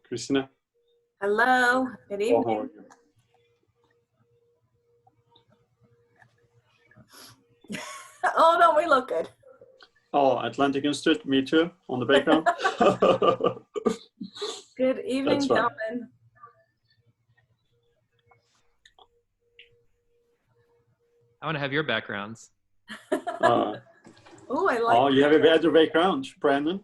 Christina. Hello, good Oh, how are evening. you? Oh, don't we look good? Oh, Atlantic Institute, me too, on the background. Good evening, That's right. gentlemen. I want to have your backgrounds. Oh, I like. Oh, you have a better background, Brandon.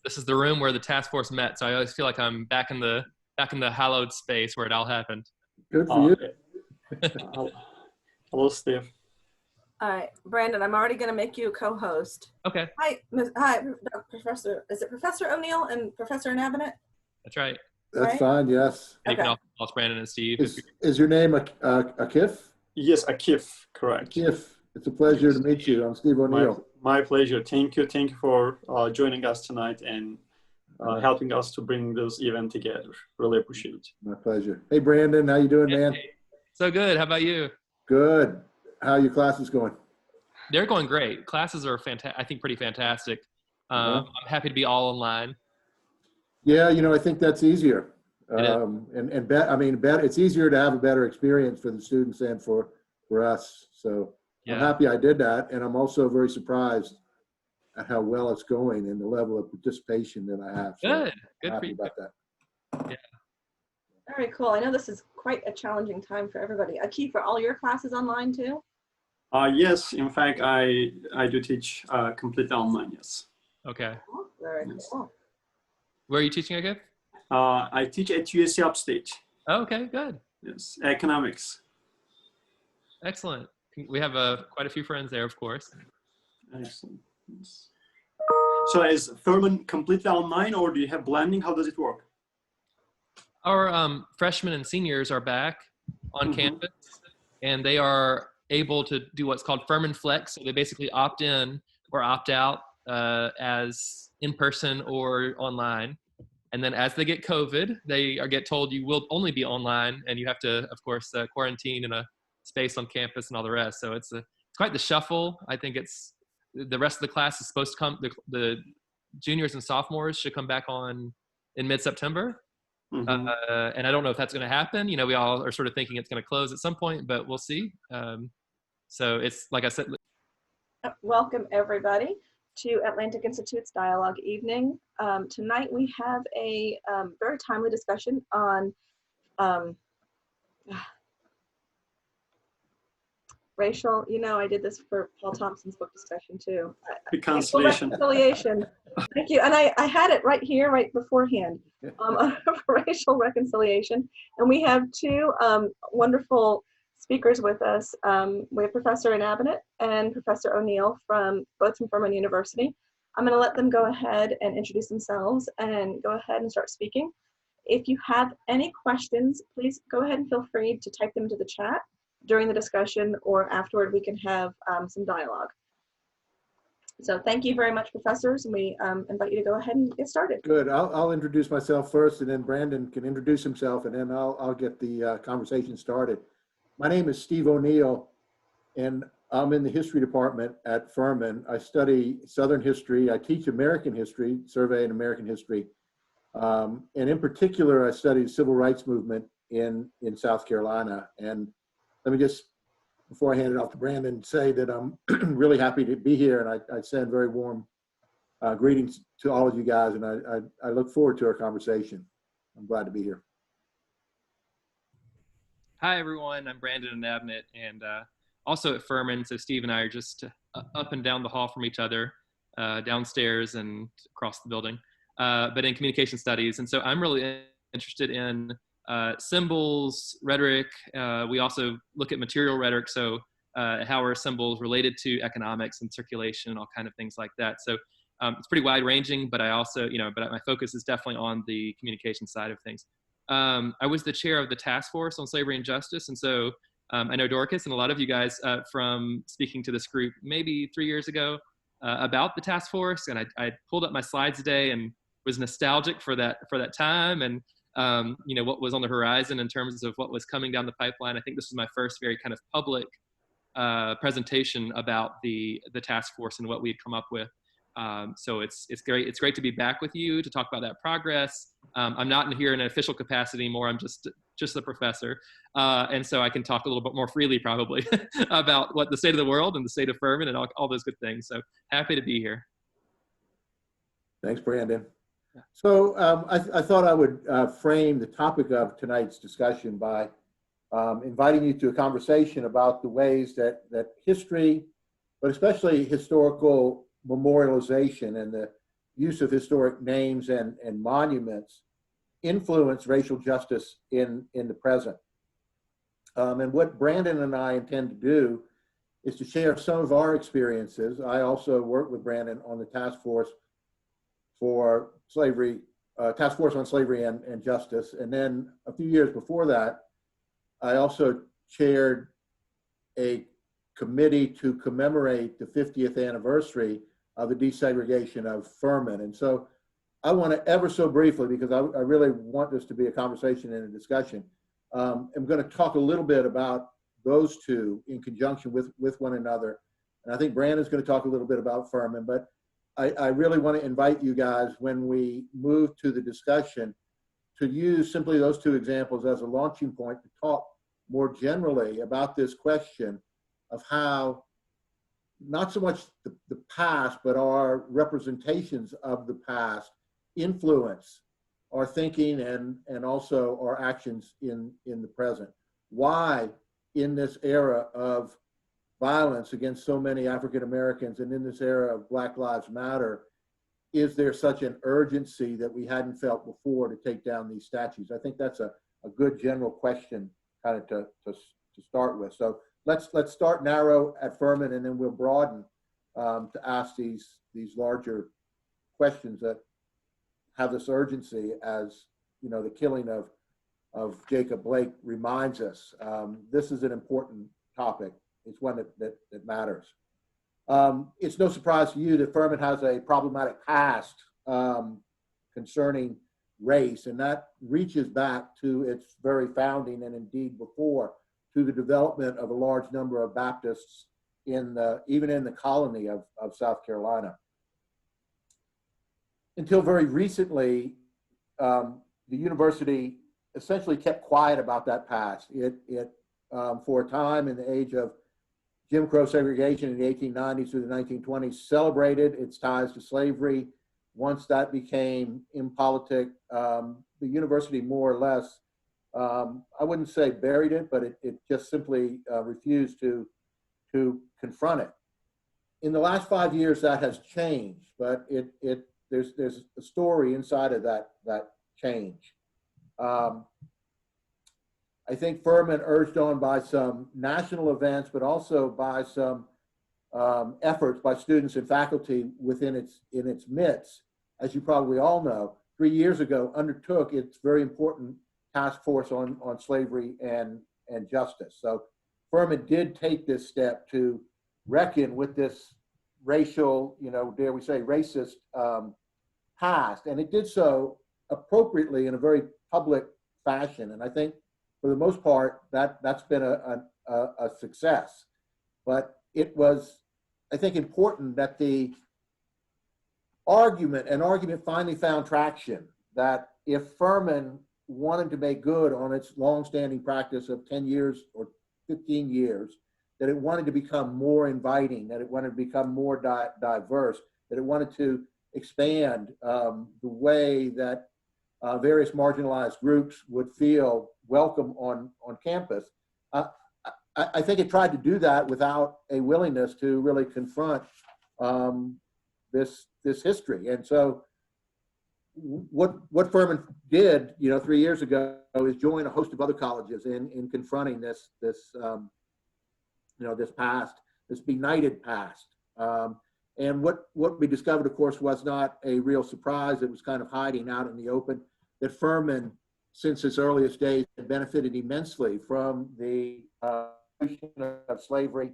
This is the room where the task force met, so I always feel like I'm back in the hallowed space where it all happened. Good for you. Hello, Steve. All right, Brandon, I'm already going to make you a co-host. Okay. Hi, Professor. Is it Professor O'Neill and Professor Nabonet? That's right. That's right? fine, yes. And you Okay. can also call us Brandon and Steve. Is your name Akif? Yes, Akif, correct. Akif, it's a pleasure to meet you. I'm Steve O'Neill. My pleasure. Thank you for joining us tonight and helping us to bring this event together. Really appreciate it. My pleasure. Hey, Brandon, how you doing, man? Hey. So good. How about you? Good. How are your classes going? They're going great. Classes are I think pretty fantastic. I'm happy to be all online. Yeah, I think that's easier. It is. It's easier to have a better experience for the students and for us. So Yeah. I'm happy I did that. And I'm also very surprised at how well it's going and the level of participation that I have. So Good. Good I'm for happy you. about that. Yeah. Very cool. I know this is quite a challenging time for everybody. Akif, are all your classes online too? Yes, in fact, I do teach completely online, yes. Okay. Oh, very Yes. cool. Where are you teaching again? I teach at USC Upstate. Oh, okay. Good. Yes, economics. Excellent. We have quite a few friends there, of course. Excellent. Yes. So is Furman completely online, or do you have blending? How does it work? Our freshmen and seniors are back on campus, and they are able to do what's called Furman Flex. So they basically opt in or opt out as in person or online. And then as they get COVID, they get told you will only be online, and you have to, of course, quarantine in a space on campus and all the rest. So it's quite the shuffle. I think the rest of the class is supposed to come. The juniors and sophomores should come back on in mid-September. And I don't know if that's going to happen. We all are sort of thinking it's going to close at some point, but we'll see. So it's like I said. Welcome everybody to Atlantic Institute's Dialogue Evening. Tonight we have a very timely discussion on racial, I did this for Paul Thompson's book discussion too. Reconciliation. Reconciliation. Thank you. And I had it right here, right beforehand, racial reconciliation. And we have two wonderful speakers with us. We have Professor Nabonet and Professor O'Neill both from Furman University. I'm going to let them go ahead and introduce themselves and go ahead and start speaking. If you have any questions, please go ahead and feel free to type them into the chat during the discussion, or afterward we can have some dialogue. So thank you very much, professors, and we invite you to go ahead and get started. Good. I'll introduce myself first, and then Brandon can introduce himself, and then I'll get the conversation started. My name is Steve O'Neill, and I'm in the history department at Furman. I study Southern history. I teach American history, survey and American history. And in particular, I study the civil rights movement in South Carolina. And let me just, before I hand it off to Brandon, say that I'm really happy to be here, and I send very warm greetings to all of you guys, and I look forward to our conversation. I'm glad to be here. Hi, everyone. I'm Brandon Nabonet, and also at Furman. So Steve and I are just up and down the hall from each other, downstairs and across the building, but in communication studies. And so I'm really interested in symbols, rhetoric. We also look at material rhetoric, so how are symbols related to economics and circulation and all kind of things like that. So it's pretty wide ranging, but I also, but my focus is definitely on the communication side of things. I was the chair of the task force on slavery and justice, and so I know Dorcas and a lot of you guys from speaking to this group maybe 3 years ago about the task force, and I pulled up my slides today and was nostalgic for that time, and what was on the horizon in terms of what was coming down the pipeline. I think this was my first very kind of public presentation about the task force and what we had come up with. So it's great. It's great to be back with you to talk about that progress. I'm not here in an official capacity anymore. I'm just a professor. And so I can talk a little bit more freely probably about what the state of the world and the state of Furman and all those good things. So happy to be here. Thanks, Brandon. So I thought I would frame the topic of tonight's discussion by inviting you to a conversation about the ways that history, but especially historical memorialization and the use of historic names and monuments influence racial justice in the present. And what Brandon and I intend to do is to share some of our experiences. I also work with Brandon on the task force for slavery, task force on slavery and justice. And then a few years before that, I also chaired a committee to commemorate the 50th anniversary of the desegregation of Furman. And so I want to ever so briefly, because I really want this to be a conversation and a discussion, I'm going to talk a little bit about those two in conjunction with one another. And I think Brandon's going to talk a little bit about Furman, but I really want to invite you guys, when we move to the discussion, to use simply those two examples as a launching point to talk more generally about this question of how not so much the past, but our representations of the past influence our thinking and also our actions in the present. Why, in this era of violence against so many African Americans and in this era of Black Lives Matter, is there such an urgency that we hadn't felt before to take down these statues? I think that's a good general question kind of to start with. So let's start narrow at Furman, and then we'll broaden to ask these larger questions that have this urgency, as you know, the killing of Jacob Blake reminds us. This is an important topic. It's one that matters. It's no surprise to you that Furman has a problematic past concerning race, and that reaches back to its very founding, and indeed before, to the development of a large number of Baptists even in the colony of South Carolina. Until very recently, the university essentially kept quiet about that past. It for a time, in the age of Jim Crow segregation in the 1890s through the 1920s, celebrated its ties to slavery. Once that became impolitic, the university more or less, I wouldn't say buried it, but it just simply refused to confront it. In the last 5 years, that has changed, but there's a story inside of that change. I think Furman, urged on by some national events, but also by some efforts by students and faculty within its midst, as you probably all know, 3 years ago undertook its very important task force on slavery and justice. So Furman did take this step to reckon with this racial, dare we say, racist past, and it did so appropriately in a very public fashion. And I think, for the most part, that's been a success. But it was, I think, important that the argument finally found traction that if Furman wanted to make good on its longstanding practice of 10 years or 15 years, that it wanted to become more inviting, that it wanted to become more diverse, that it wanted to expand the way that various marginalized groups would feel welcome on campus. I think it tried to do that without a willingness to really confront this history. And so what Furman did, 3 years ago, is join a host of other colleges in confronting this past, this benighted past. And what we discovered, of course, was not a real surprise. It was kind of hiding out in the open, that Furman, since its earliest days, had benefited immensely from the of slavery,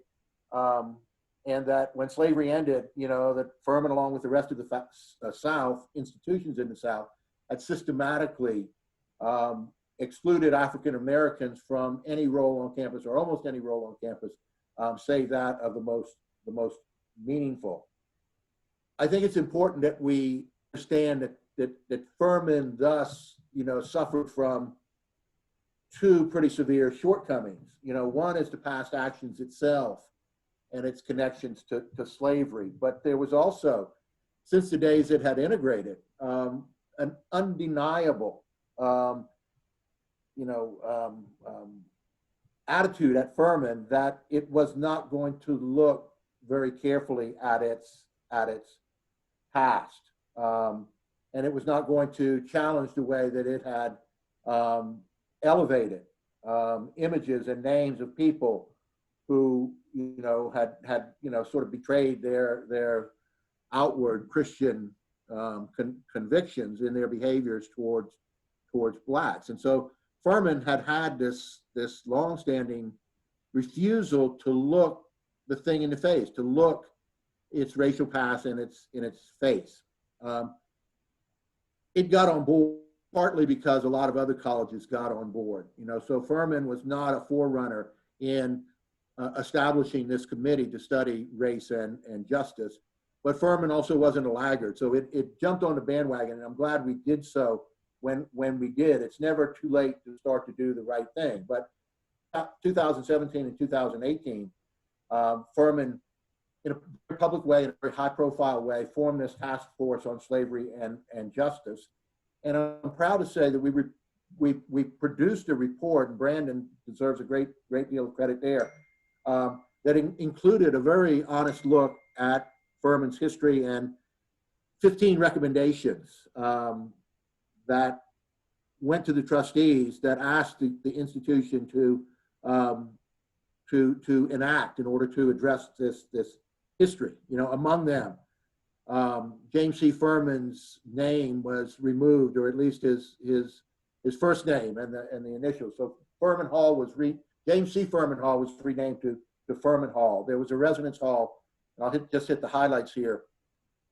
and that when slavery ended, that Furman, along with the rest of the South, institutions in the South, had systematically excluded African Americans from any role on campus, or almost any role on campus, save that of the most meaningful. I think it's important that we understand that Furman thus, suffered from two pretty severe shortcomings. One is the past actions itself and its connections to slavery. But there was also, since the days it had integrated, an undeniable, attitude at Furman that it was not going to look very carefully at its past, and it was not going to challenge the way that it had elevated images and names of people who had sort of betrayed their outward Christian convictions in their behaviors towards blacks. And so Furman had this longstanding refusal to look the thing in the face, to look its racial past in its face. It got on board partly because a lot of other colleges got on board. So Furman was not a forerunner in establishing this committee to study race and justice, but Furman also wasn't a laggard. So it jumped on the bandwagon, and I'm glad we did so when we did. It's never too late to start to do the right thing. But 2017 and 2018, Furman, in a public way, in a very high-profile way, formed this task force on slavery and justice. And I'm proud to say that we produced a report, and Brandon deserves a great deal of credit there, that included a very honest look at Furman's history and 15 recommendations that went to the trustees that asked the institution to enact in order to address this history. Among them, James C. Furman's name was removed, or at least his first name and the initials. So James C. Furman Hall was renamed to Furman Hall. There was a residence hall, and I'll just hit the highlights here,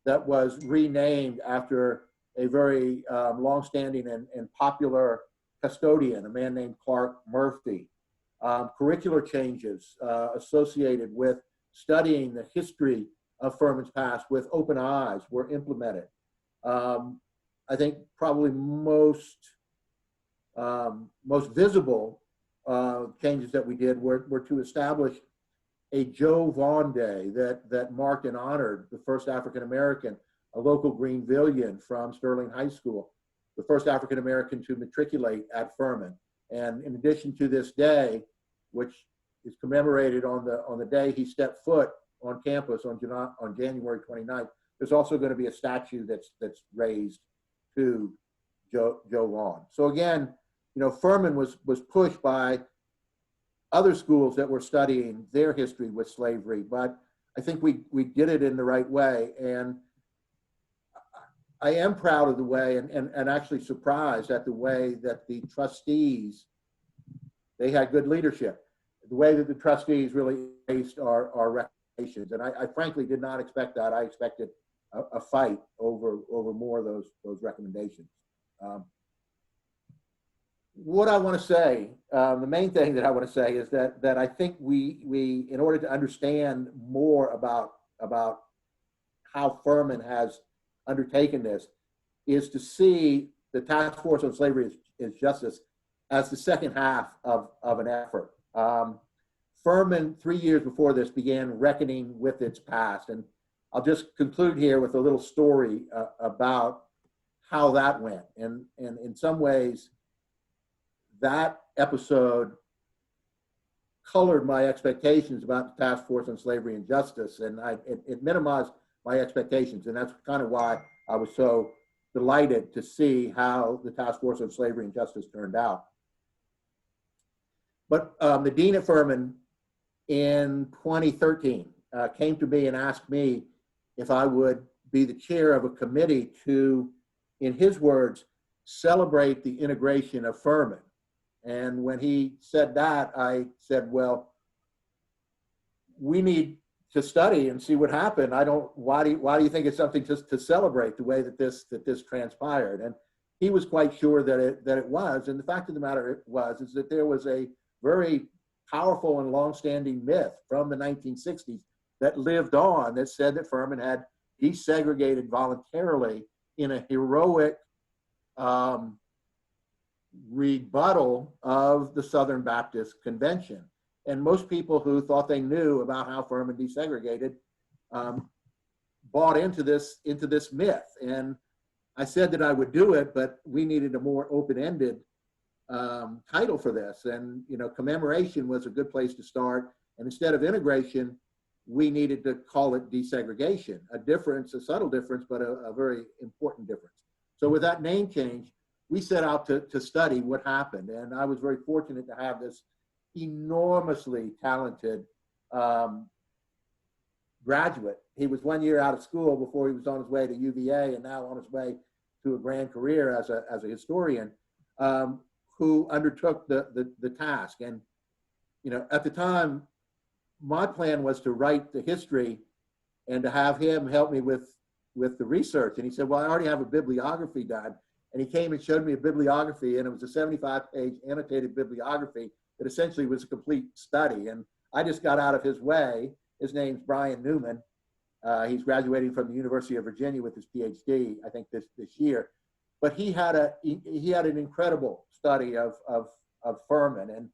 that was renamed after a very long-standing and popular custodian, a man named Clark Murphy. Curricular changes associated with studying the history of Furman's past with open eyes were implemented. I think probably most visible changes that we did were to establish a Joe Vaughn Day that marked and honored the first African-American, a local Greenvillian from Sterling High School, the first African-American to matriculate at Furman. And in addition to this day, which is commemorated on the day he stepped foot on campus on January 29th, there's also going to be a statue that's raised to Joe Vaughn. So again, Furman was pushed by other schools that were studying their history with slavery, but I think we did it in the right way. And I am proud of the way and actually surprised at the way that the trustees, they had good leadership. The way that the trustees really faced our recommendations. And I frankly did not expect that. I expected a fight over more of those recommendations. What I want to say, the main thing that I want to say is that I think we in order to understand more about how Furman has undertaken this, is to see the Task Force on Slavery and Justice as the second half of an effort. Furman, 3 years before this, began reckoning with its past. And I'll just conclude here with a little story about how that went. And in some ways, that episode colored my expectations about the Task Force on Slavery and Justice, and it minimized my expectations. And that's kind of why I was so delighted to see how the Task Force on Slavery and Justice turned out. But the dean at Furman in 2013 came to me and asked me if I would be the chair of a committee to, in his words, celebrate the integration of Furman. And when he said that, I said, well, we need to study and see what happened. Why do you think it's something to celebrate the way that this transpired? And he was quite sure that it was. And the fact of the matter is that there was a very powerful and long-standing myth from the 1960s that lived on that said that Furman had desegregated voluntarily in a heroic rebuttal of the Southern Baptist Convention. And most people who thought they knew about how Furman desegregated bought into this myth. And I said that I would do it, but we needed a more open-ended title for this. And, you know, commemoration was a good place to start. And instead of integration, we needed to call it desegregation, a difference, a subtle difference, but a very important difference. So with that name change, we set out to study what happened. And I was very fortunate to have this enormously talented graduate. He was 1 year out of school before he was on his way to UVA, and now on his way to a grand career as a historian, who undertook the task. And, you know, at the time, my plan was to write the history and to have him help me with the research. And he said, well, I already have a bibliography done. And he came and showed me a bibliography, and it was a 75-page annotated bibliography that essentially was a complete study. And I just got out of his way. His name's Brian Newman. He's graduating from the University of Virginia with his PhD, I think this year. But he had an incredible study of Furman. And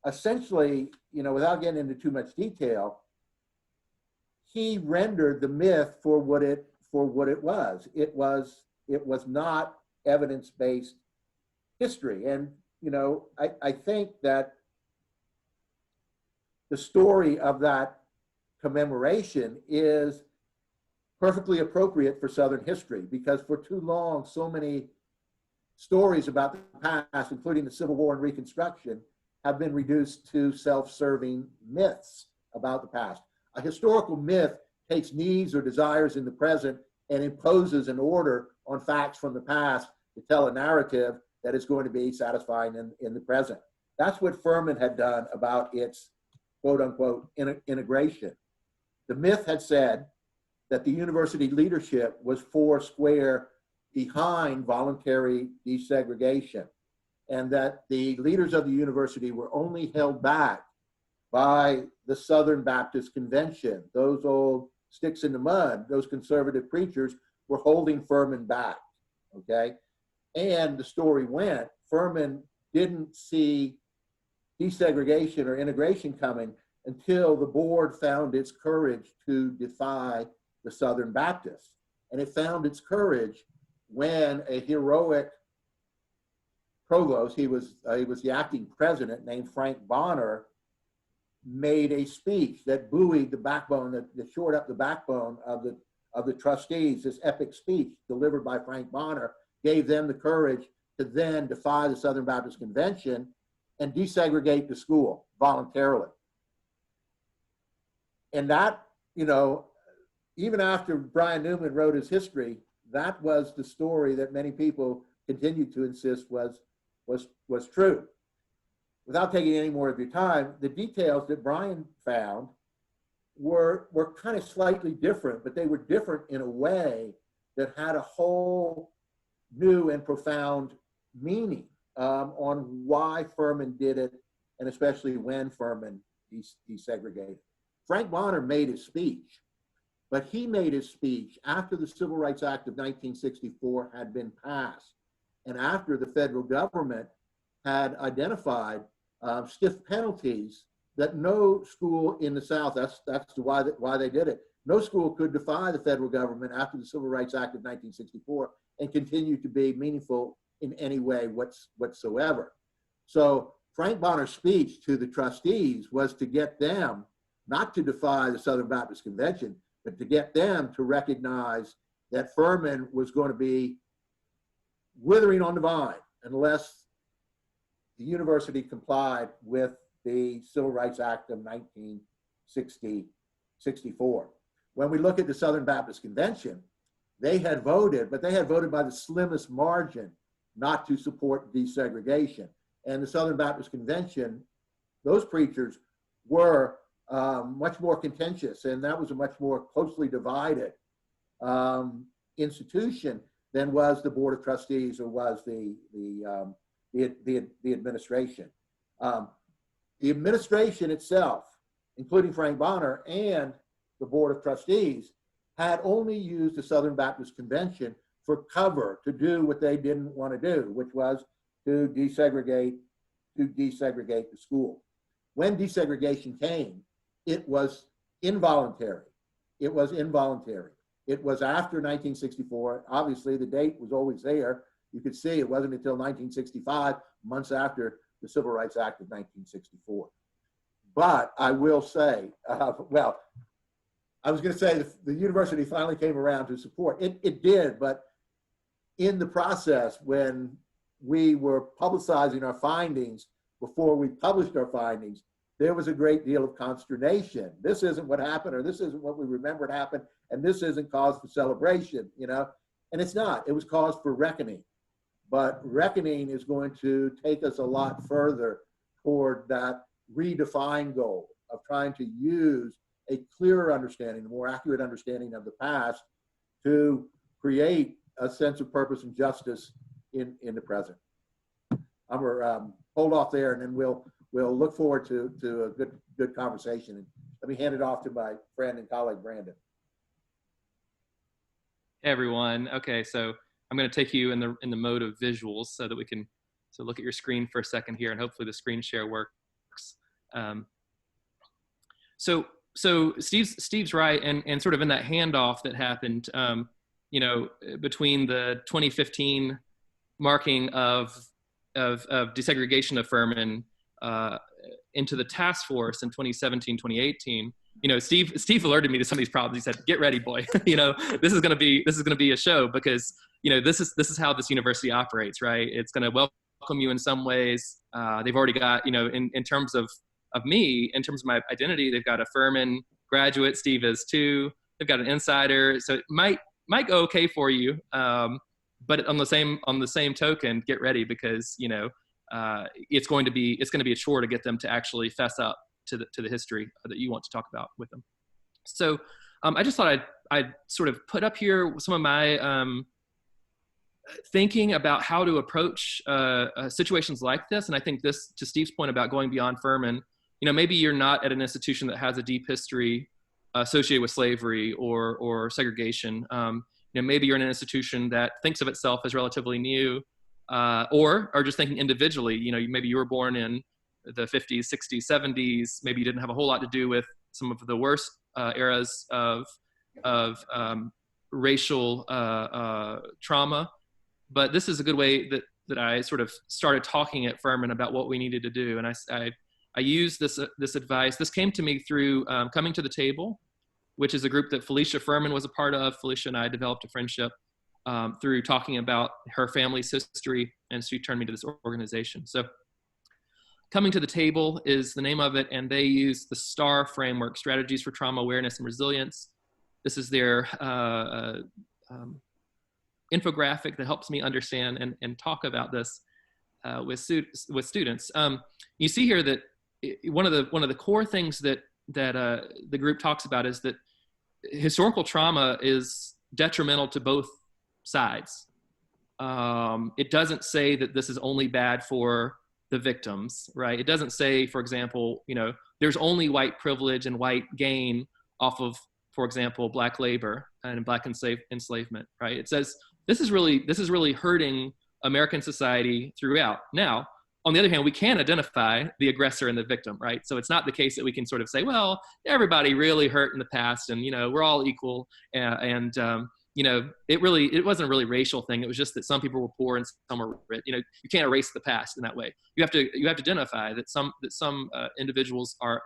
essentially, you know, without getting into too much detail, he rendered the myth for what it was. It was not evidence-based history. And, you know, I think that the story of that commemoration is perfectly appropriate for Southern history, because for too long, so many stories about the past, including the Civil War and Reconstruction, have been reduced to self-serving myths about the past. A historical myth takes needs or desires in the present and imposes an order on facts from the past to tell a narrative that is going to be satisfying in the present. That's what Furman had done about its quote-unquote integration. The myth had said that the university leadership was four square behind voluntary desegregation, and that the leaders of the university were only held back by the Southern Baptist Convention. Those old sticks in the mud, those conservative preachers were holding Furman back, okay? And the story went, Furman didn't see desegregation or integration coming until the board found its courage to defy the Southern Baptists. And it found its courage when a heroic provost, he was the acting president, named Frank Bonner, made a speech that buoyed the backbone, that shored up the backbone of the trustees. This epic speech delivered by Frank Bonner gave them the courage to then defy the Southern Baptist Convention and desegregate the school voluntarily. And that, you know, even after Brian Newman wrote his history, that was the story that many people continued to insist was true. Without taking any more of your time, the details that Brian found were kind of slightly different, but they were different in a way that had a whole new and profound meaning on why Furman did it, and especially when Furman desegregated. Frank Bonner made his speech, but he made his speech after the Civil Rights Act of 1964 had been passed, and after the federal government had identified stiff penalties that no school in the South, that's why they did it. No school could defy the federal government after the Civil Rights Act of 1964 and continue to be meaningful in any way whatsoever. So Frank Bonner's speech to the trustees was to get them not to defy the Southern Baptist Convention, but to get them to recognize that Furman was going to be withering on the vine unless the university complied with the Civil Rights Act of 1964. When we look at the Southern Baptist Convention, they had voted, but they had voted by the slimmest margin not to support desegregation. And the Southern Baptist Convention, those preachers were much more contentious, and that was a much more closely divided institution than was the Board of Trustees or was the administration. The administration itself, including Frank Bonner and the Board of Trustees, had only used the Southern Baptist Convention for cover to do what they didn't want to do, which was to desegregate the school. When desegregation came, it was involuntary. It was involuntary. It was after 1964. Obviously, the date was always there. You could see it wasn't until 1965, months after the Civil Rights Act of 1964. But I will say, well, I was going to say the university finally came around to support. It did, but in the process, when we were publicizing our findings, before we published our findings, there was a great deal of consternation. This isn't what happened, or this isn't what we remembered happened, and this isn't cause for celebration, you know? And it's not. It was cause for reckoning. But reckoning is going to take us a lot further toward that redefined goal of trying to use a clearer understanding, a more accurate understanding of the past to create a sense of purpose and justice in the present. I'm gonna hold off there, and then we'll look forward to a good conversation. And let me hand it off to my friend and colleague, Brandon. Hey everyone. Okay, so I'm going to take you in the mode of visuals so that we can look at your screen for a second here, and hopefully the screen share works. So Steve's right, and sort of in that handoff that happened, you know, between the 2015 marking of desegregation of Furman into the task force in 2017, 2018. You know, Steve alerted me to some of these problems. He said, "Get ready, boy. You know, this is going to be a show, because you know this is how this university operates, right? It's going to welcome you in some ways. They've already got, you know, in terms of me, in terms of my identity, they've got a Furman graduate. Steve is too. They've got an insider, so it might go okay for you. But on the same token, get ready, because you know it's going to be a chore to get them to actually fess up to the history that you want to talk about with them. So I just thought I'd sort of put up here some of my thinking about how to approach situations like this. And I think this, to Steve's point about going beyond Furman, you know, maybe you're not at an institution that has a deep history associated with slavery or segregation. You know, maybe you're in an institution that thinks of itself as relatively new, or are just thinking individually. You know, maybe you were born in the 50s, 60s, 70s. Maybe you didn't have a whole lot to do with some of the worst eras of racial trauma. But this is a good way that I sort of started talking at Furman about what we needed to do. And I used this advice. This came to me through Coming to the Table, which is a group that Felicia Furman was a part of. Felicia and I developed a friendship through talking about her family's history, and she turned me to this organization. So Coming to the Table is the name of it, and they use the STAR framework, Strategies for Trauma Awareness and Resilience. This is their infographic that helps me understand and talk about this with students. You see here that one of the core things that the group talks about is that historical trauma is detrimental to both sides. It doesn't say that this is only bad for the victims, right? It doesn't say, for example, you know, there's only white privilege and white gain off of, for example, black labor and black enslavement, right? It says this is really hurting American society throughout. Now, on the other hand, we can identify the aggressor and the victim, right? So it's not the case that we can sort of say, well, everybody really hurt in the past, and you know, we're all equal, and you know, it wasn't a really racial thing. It was just that some people were poor and some were rich. You know, you can't erase the past in that way. You have to identify that some individuals are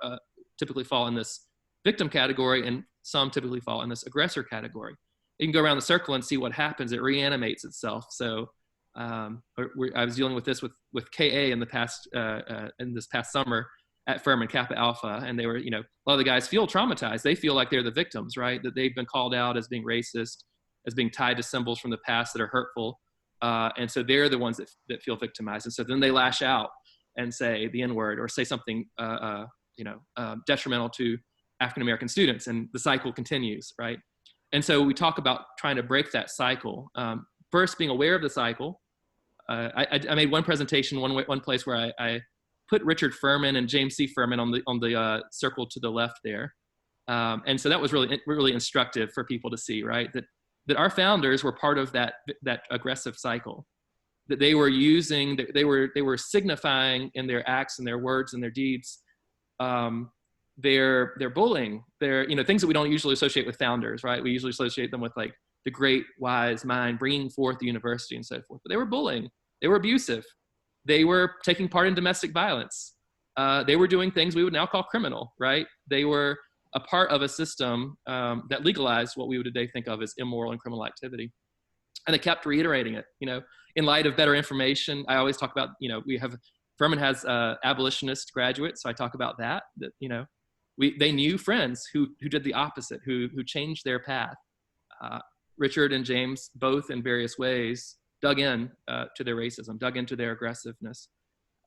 typically fall in this victim category, and some typically fall in this aggressor category. You can go around the circle and see what happens. It reanimates itself. So I was dealing with this with KA in this past summer at Furman Kappa Alpha, and they were, you know, a lot of the guys feel traumatized. They feel like they're the victims, right? That they've been called out as being racist, as being tied to symbols from the past that are hurtful. And so they're the ones that feel victimized. And so then they lash out and say the N-word or say something, detrimental to African-American students, and the cycle continues, right? And so we talk about trying to break that cycle. First, being aware of the cycle. I made one presentation, one place where I put Richard Furman and James C. Furman on the circle to the left there. And so that was really instructive for people to see, right? That our founders were part of that aggressive cycle, that they were using, they were signifying in their acts and their words and their deeds, their bullying, their, things that we don't usually associate with founders, right? We usually associate them with like the great wise mind bringing forth the university and so forth. But they were bullying, they were abusive, they were taking part in domestic violence. They were doing things we would now call criminal, right? They were a part of a system that legalized what we would today think of as immoral and criminal activity. And they kept reiterating it, in light of better information. I always talk about, Furman has abolitionist graduates, so I talk about that they knew friends who did the opposite, who changed their path. Richard and James, both in various ways, dug in to their racism, dug into their aggressiveness,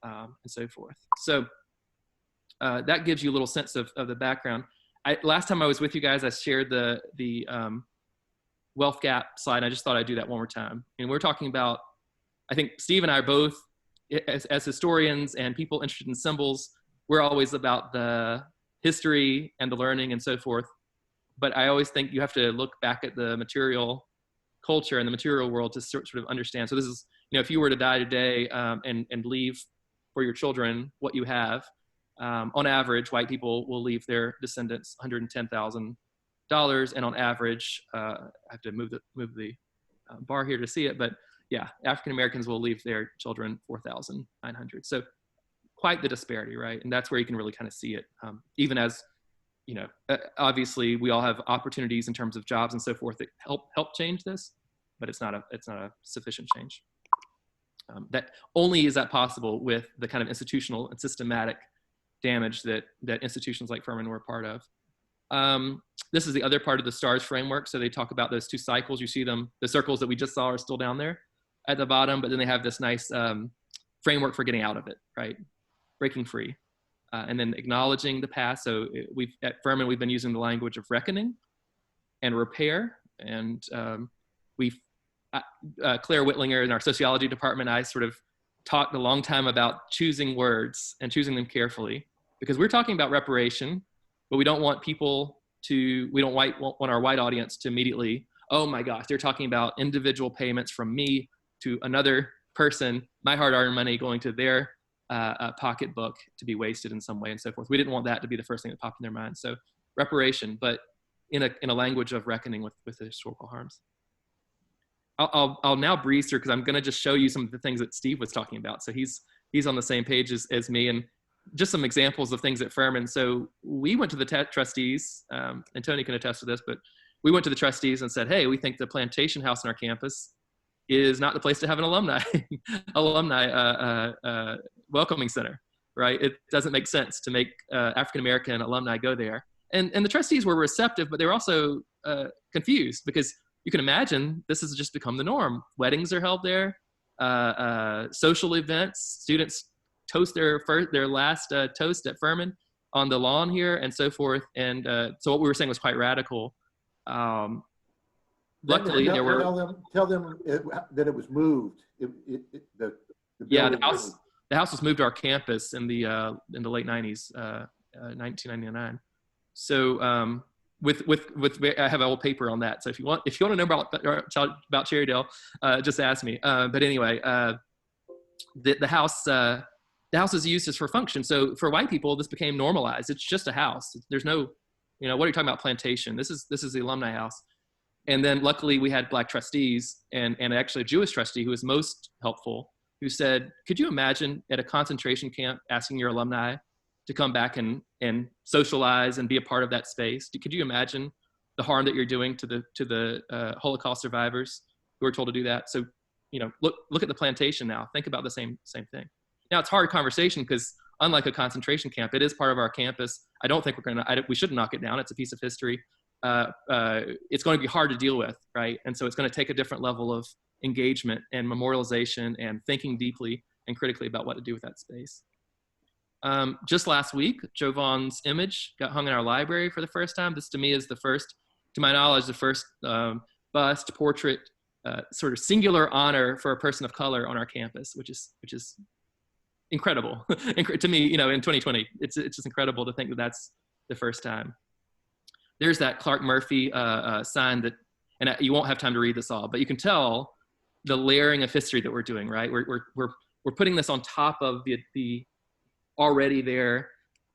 and so forth. So that gives you a little sense of the background. Last time I was with you guys, I shared the wealth gap slide. I just thought I'd do that one more time. And we're talking about, I think Steve and I are both, as historians and people interested in symbols, we're always about the history and the learning and so forth. But I always think you have to look back at the material culture and the material world to sort of understand. So this is, if you were to die today and leave for your children what you have, on average, white people will leave their descendants $110,000, and on average, I have to move the bar here to see it, but yeah, African Americans will leave their children $4,900. So quite the disparity, right? And that's where you can really kind of see it, even as obviously we all have opportunities in terms of jobs and so forth that help change this, but it's not a sufficient change. That only is that possible with the kind of institutional and systematic damage that institutions like Furman were a part of. This is the other part of the STARS framework. So they talk about those two cycles. You see them, the circles that we just saw are still down there at the bottom, but then they have this nice framework for getting out of it, right? Breaking free. And then acknowledging the past. So at Furman, we've been using the language of reckoning and repair. And Claire Whitlinger in our sociology department, I sort of talked a long time about choosing words and choosing them carefully, because we're talking about reparation, but we don't want want our white audience to immediately, oh my gosh, they're talking about individual payments from me to another person, my hard-earned money going to their pocketbook to be wasted in some way and so forth. We didn't want that to be the first thing that popped in their mind. So reparation, but in a language of reckoning with the historical harms. I'll now breeze through because I'm going to just show you some of the things that Steve was talking about. So he's on the same page as me, and just some examples of things at Furman. So we went to the trustees, and Tony can attest to this, but we went to the trustees and said, hey, we think the Plantation House on our campus is not the place to have an alumni welcoming center, right? It doesn't make sense to make African-American alumni go there. And the trustees were receptive, but they were also confused, because you can imagine this has just become the norm. Weddings are held there, social events, students toast their last toast at Furman on the lawn here and so forth. And so what we were saying was quite radical. Luckily, there were... Tell them that it was moved. The house was moved to our campus in the late 90s, 1999. So I have an old paper on that. So if you want to know about Cherrydale, just ask me. But anyway, the house is used as for function. So for white people, this became normalized. It's just a house. There's no, what are you talking about plantation? This is the alumni house. And then luckily we had Black trustees and actually a Jewish trustee who was most helpful, who said, could you imagine at a concentration camp asking your alumni to come back and socialize and be a part of that space? Could you imagine the harm that you're doing to the Holocaust survivors who are told to do that? So, look at the plantation now. Think about the same thing. Now it's hard conversation because unlike a concentration camp, it is part of our campus. I don't think we shouldn't knock it down. It's a piece of history. It's going to be hard to deal with, right? And so it's going to take a different level of engagement and memorialization and thinking deeply and critically about what to do with that space. Just last week, Jovan's image got hung in our library for the first time. This to me is to my knowledge, the first bust, portrait, sort of singular honor for a person of color on our campus, which is incredible. To me, in 2020, it's just incredible to think that that's the first time. there's that Clark Murphy sign that, and you won't have time to read this all, but you can tell the layering of history that we're doing, right? We're putting this on top of the already there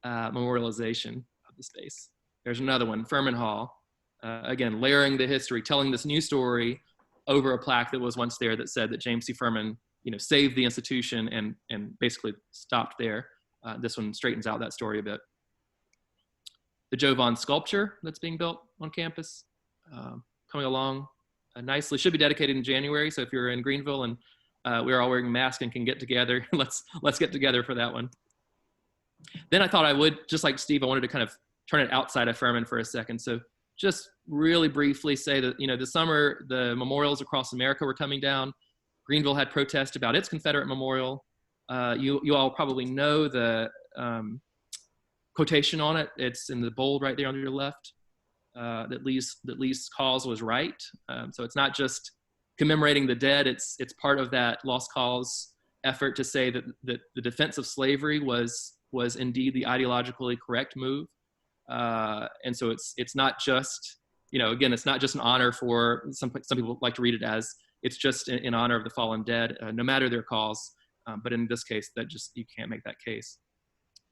memorialization of the space. There's another one, Furman Hall. Again, layering the history, telling this new story over a plaque that was once there that said that James C. Furman, saved the institution and basically stopped there. This one straightens out that story a bit. The Joe Vaughn sculpture that's being built on campus, coming along nicely, should be dedicated in January. So if you're in Greenville and we're all wearing masks and can get together, let's get together for that one. Then I thought I would, just like Steve, I wanted to kind of turn it outside of Furman for a second. So just really briefly say that, this summer, the memorials across America were coming down. Greenville had protests about its Confederate memorial. You all probably know the quotation on it. It's in the bold right there on your left, that Lee's cause was right. So it's not just commemorating the dead. It's part of that lost cause effort to say that the defense of slavery was indeed the ideologically correct move. And so it's not just, again, it's not just an honor for some people like to read it as it's just in honor of the fallen dead, no matter their cause. But in this case, you can't make that case.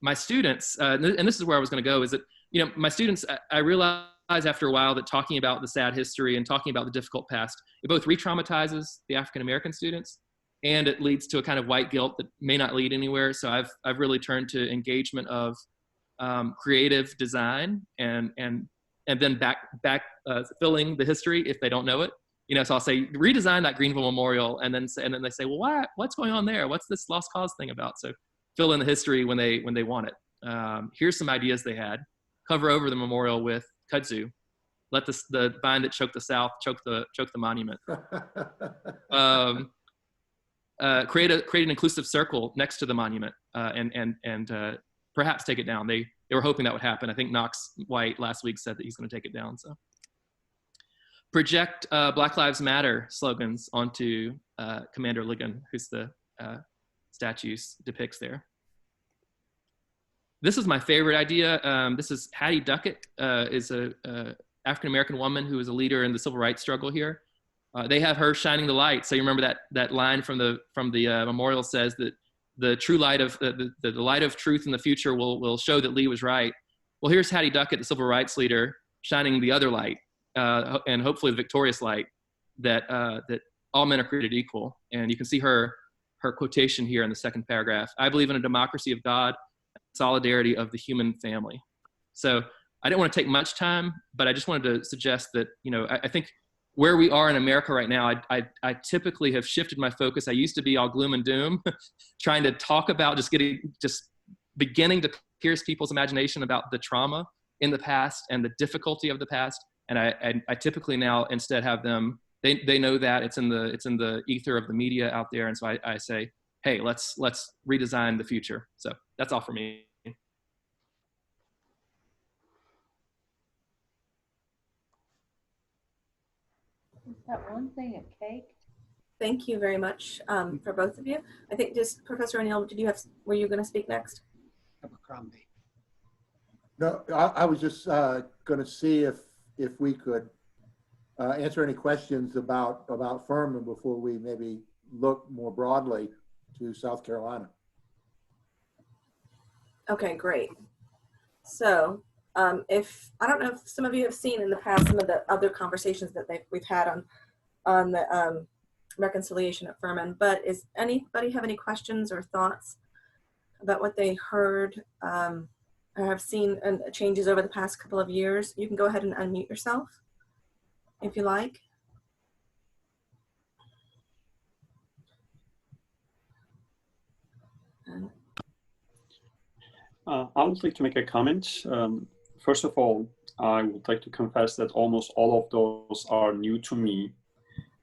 My students, and this is where I was going to go, is that, my students, I realized after a while that talking about the sad history and talking about the difficult past, it both re-traumatizes the African-American students, and it leads to a kind of white guilt that may not lead anywhere. So I've really turned to engagement of creative design and then back filling the history if they don't know it. So I'll say, redesign that Greenville Memorial, and then they say, well, what's going on there? What's this lost cause thing about? So fill in the history when they want it. Here's some ideas they had. Cover over the memorial with kudzu. Let the vine that choked the South choke the monument. Create an inclusive circle next to the monument, and perhaps take it down. They were hoping that would happen. I think Knox White last week said that he's going to take it down. So project Black Lives Matter slogans onto Commander Ligon, who's the statue depicts there. This is my favorite idea. This is Hattie Duckett, is a African-American woman who was a leader in the civil rights struggle here. They have her shining the light. So you remember that line from the memorial says that the true light of the light of truth in the future will show that Lee was right. Well, here's Hattie Duckett, the civil rights leader, shining the other light, and hopefully the victorious light that all men are created equal. And you can see her quotation here in the second paragraph. I believe in a democracy of God, solidarity of the human family. So I didn't want to take much time, but I just wanted to suggest that, I think where we are in America right now, I typically have shifted my focus. I used to be all gloom and doom, trying to talk about just beginning to pierce people's imagination about the trauma in the past and the difficulty of the past. And I typically now instead have them, they know that it's in the ether of the media out there. And so I say, hey, let's redesign the future. So that's all for me. Is that one thing a cake? Thank you very much for both of you. I think just Professor O'Neill, were you going to speak next? Abercrombie. No, I was just going to see if we could answer any questions about Furman before we maybe look more broadly to South Carolina. Okay, great. So if I don't know if some of you have seen in the past some of the other conversations that we've had on the reconciliation at Furman, but is anybody have any questions or thoughts about what they heard or have seen changes over the past couple of years? You can go ahead and unmute yourself if you like. I would like to make a comment. First of all, I would like to confess that almost all of those are new to me,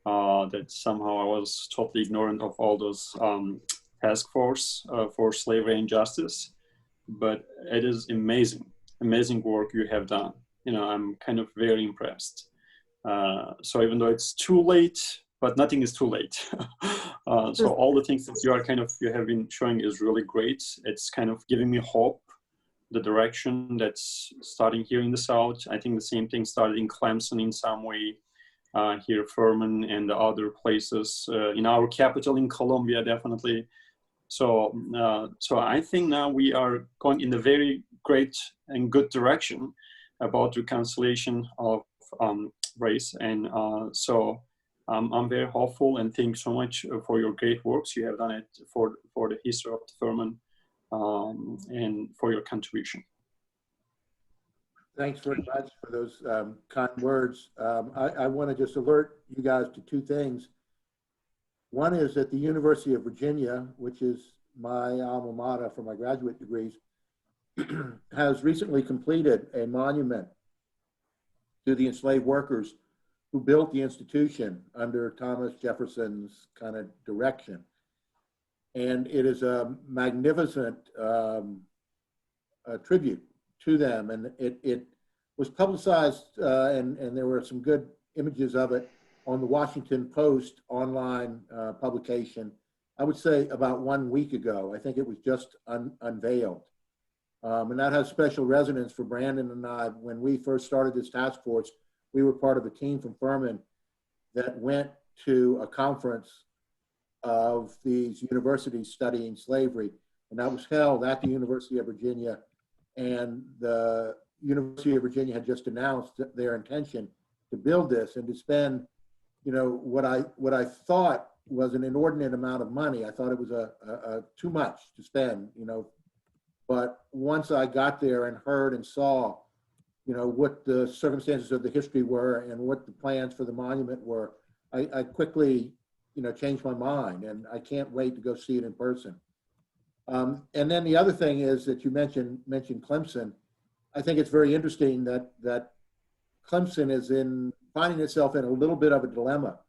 that somehow I was totally ignorant of all those task force for slavery and justice, but it is amazing work you have done. I'm kind of very impressed. So even though it's too late, but nothing is too late. So all the things that you have been showing is really great. It's kind of giving me hope the direction that's starting here in the South. I think the same thing started in Clemson in some way, here Furman and the other places, in our capital in Columbia, definitely. So, so I think now we are going in a very great and good direction about reconciliation of race. And so I'm very hopeful, and thank you so much for your great works. You have done it for the history of Furman, and for your contribution. Thanks very much for those kind words. I want to just alert you guys to two things. One is that the University of Virginia, which is my alma mater for my graduate degrees, has recently completed a monument to the enslaved workers who built the institution under Thomas Jefferson's kind of direction. And it is a magnificent tribute to them. And it was publicized, and there were some good images of it on the Washington Post online publication, I would say about 1 week ago. I think it was just unveiled. And that has special resonance for Brandon and I. When we first started this task force, we were part of a team from Furman that went to a conference of these universities studying slavery. And that was held at the University of Virginia. And the University of Virginia had just announced their intention to build this and to spend, you know, what I thought was an inordinate amount of money. I thought it was a too much to spend, you know. But once I got there and heard and saw, you know, what the circumstances of the history were and what the plans for the monument were, I quickly, you know, changed my mind, and I can't wait to go see it in person. And then the other thing is that you mentioned Clemson. I think it's very interesting that Clemson is finding itself in a little bit of a dilemma,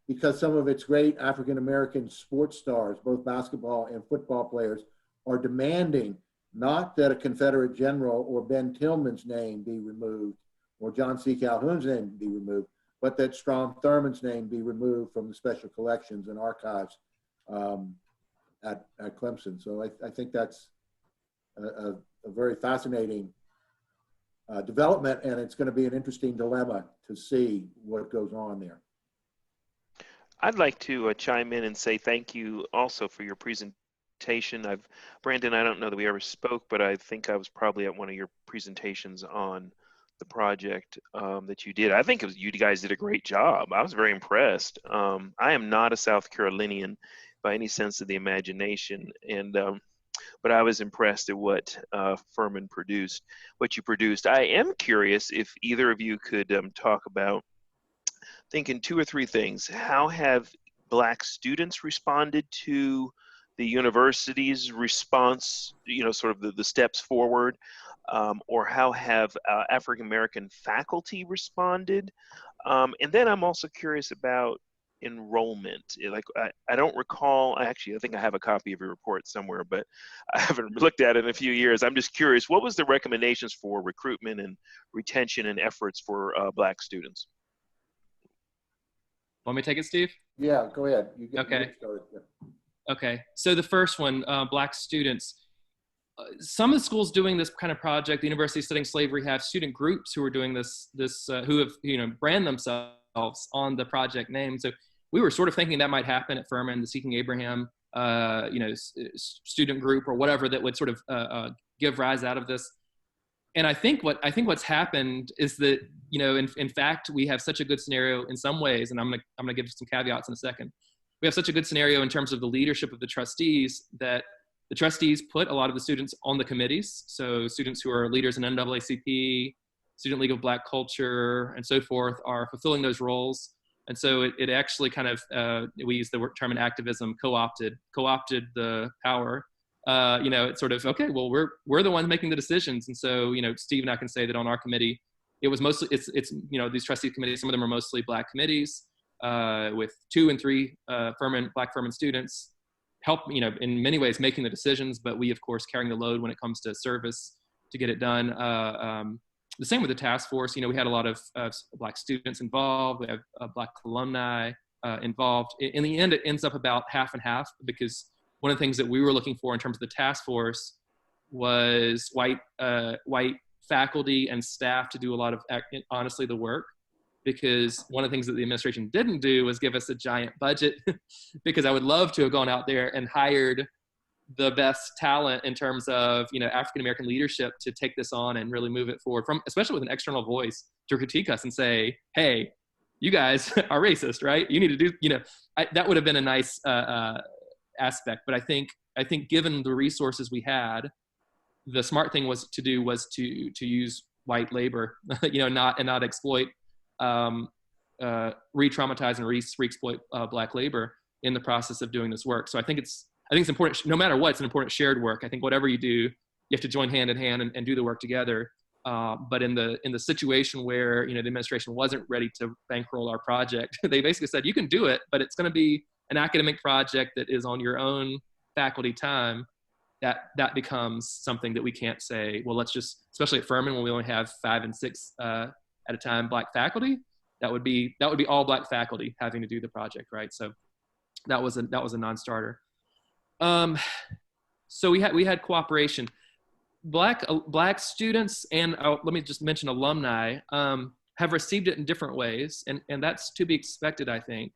because some of its great African-American sports stars, both basketball and football players, are demanding not that a Confederate general or Ben Tillman's name be removed or John C. Calhoun's name be removed, but that Strom Thurmond's name be removed from the special collections and archives at Clemson. So I think that's a very fascinating development, and it's going to be an interesting dilemma to see what goes on there. I'd like to chime in and say thank you also for your presentation. Brandon, I don't know that we ever spoke, but I think I was probably at one of your presentations on the project that you did. I think you guys did a great job. I was very impressed. I am not a South Carolinian by any sense of the imagination, and but I was impressed at what Furman produced, what you produced. I am curious if either of you could talk about, thinking two or three things. How have Black students responded to the university's response, you know, sort of the steps forward, or how have African-American faculty responded? And then I'm also curious about enrollment. Like, I don't recall, I think I have a copy of your report somewhere, but I haven't looked at it in a few years. I'm just curious, what was the recommendations for recruitment and retention and efforts for Black students? Want me to take it, Steve? Yeah, go ahead. You get Okay. started. Yeah. Okay, so the first one, Black students. Some of the schools doing this kind of project, the University Studying Slavery, have student groups who are doing this who have, you know, brand themselves on the project name. So we were sort of thinking that might happen at Furman, the Seeking Abraham, you know, student group or whatever that would sort of give rise out of this. And I think what's happened is that, you know, in fact, we have such a good scenario in some ways, and I'm gonna give some caveats in a second. We have such a good scenario in terms of the leadership of the trustees that the trustees put a lot of the students on the committees. So students who are leaders in NAACP, Student League of Black Culture, and so forth are fulfilling those roles. And so it actually kind of, we use the term in activism, co-opted the power. You know, it's sort of, okay, well, we're the ones making the decisions. And so, you know, Steve and I can say that on our committee, it was mostly, it's you know, these trustee committees, some of them are mostly Black committees with 2 and 3 Black Furman students, help, you know, in many ways making the decisions, but we, of course, carrying the load when it comes to service to get it done. The same with the task force. You know, we had a lot of Black students involved. We have Black alumni involved. In the end, it ends up about half and half, because one of the things that we were looking for in terms of the task force was white faculty and staff to do a lot of, honestly, the work. Because one of the things that the administration didn't do was give us a giant budget, because I would love to have gone out there and hired the best talent in terms of, African-American leadership to take this on and really move it forward, especially with an external voice to critique us and say, hey, you guys are racist, right? You need to do, that would have been a nice aspect. But I think given the resources we had, the smart thing was to use white labor, not exploit, re-traumatize and re-exploit Black labor in the process of doing this work. So I think it's important, no matter what, it's an important shared work. I think whatever you do, you have to join hand in hand and do the work together. But in the situation where, the administration wasn't ready to bankroll our project, they basically said, you can do it, but it's going to be an academic project that is on your own faculty time. That becomes something that we can't say, well, let's just, especially at Furman when we only have 5 and 6 at a time Black faculty, that would be all Black faculty having to do the project, right? So that was a non-starter. So we had cooperation. Black students and let me just mention alumni have received it in different ways, and that's to be expected, I think.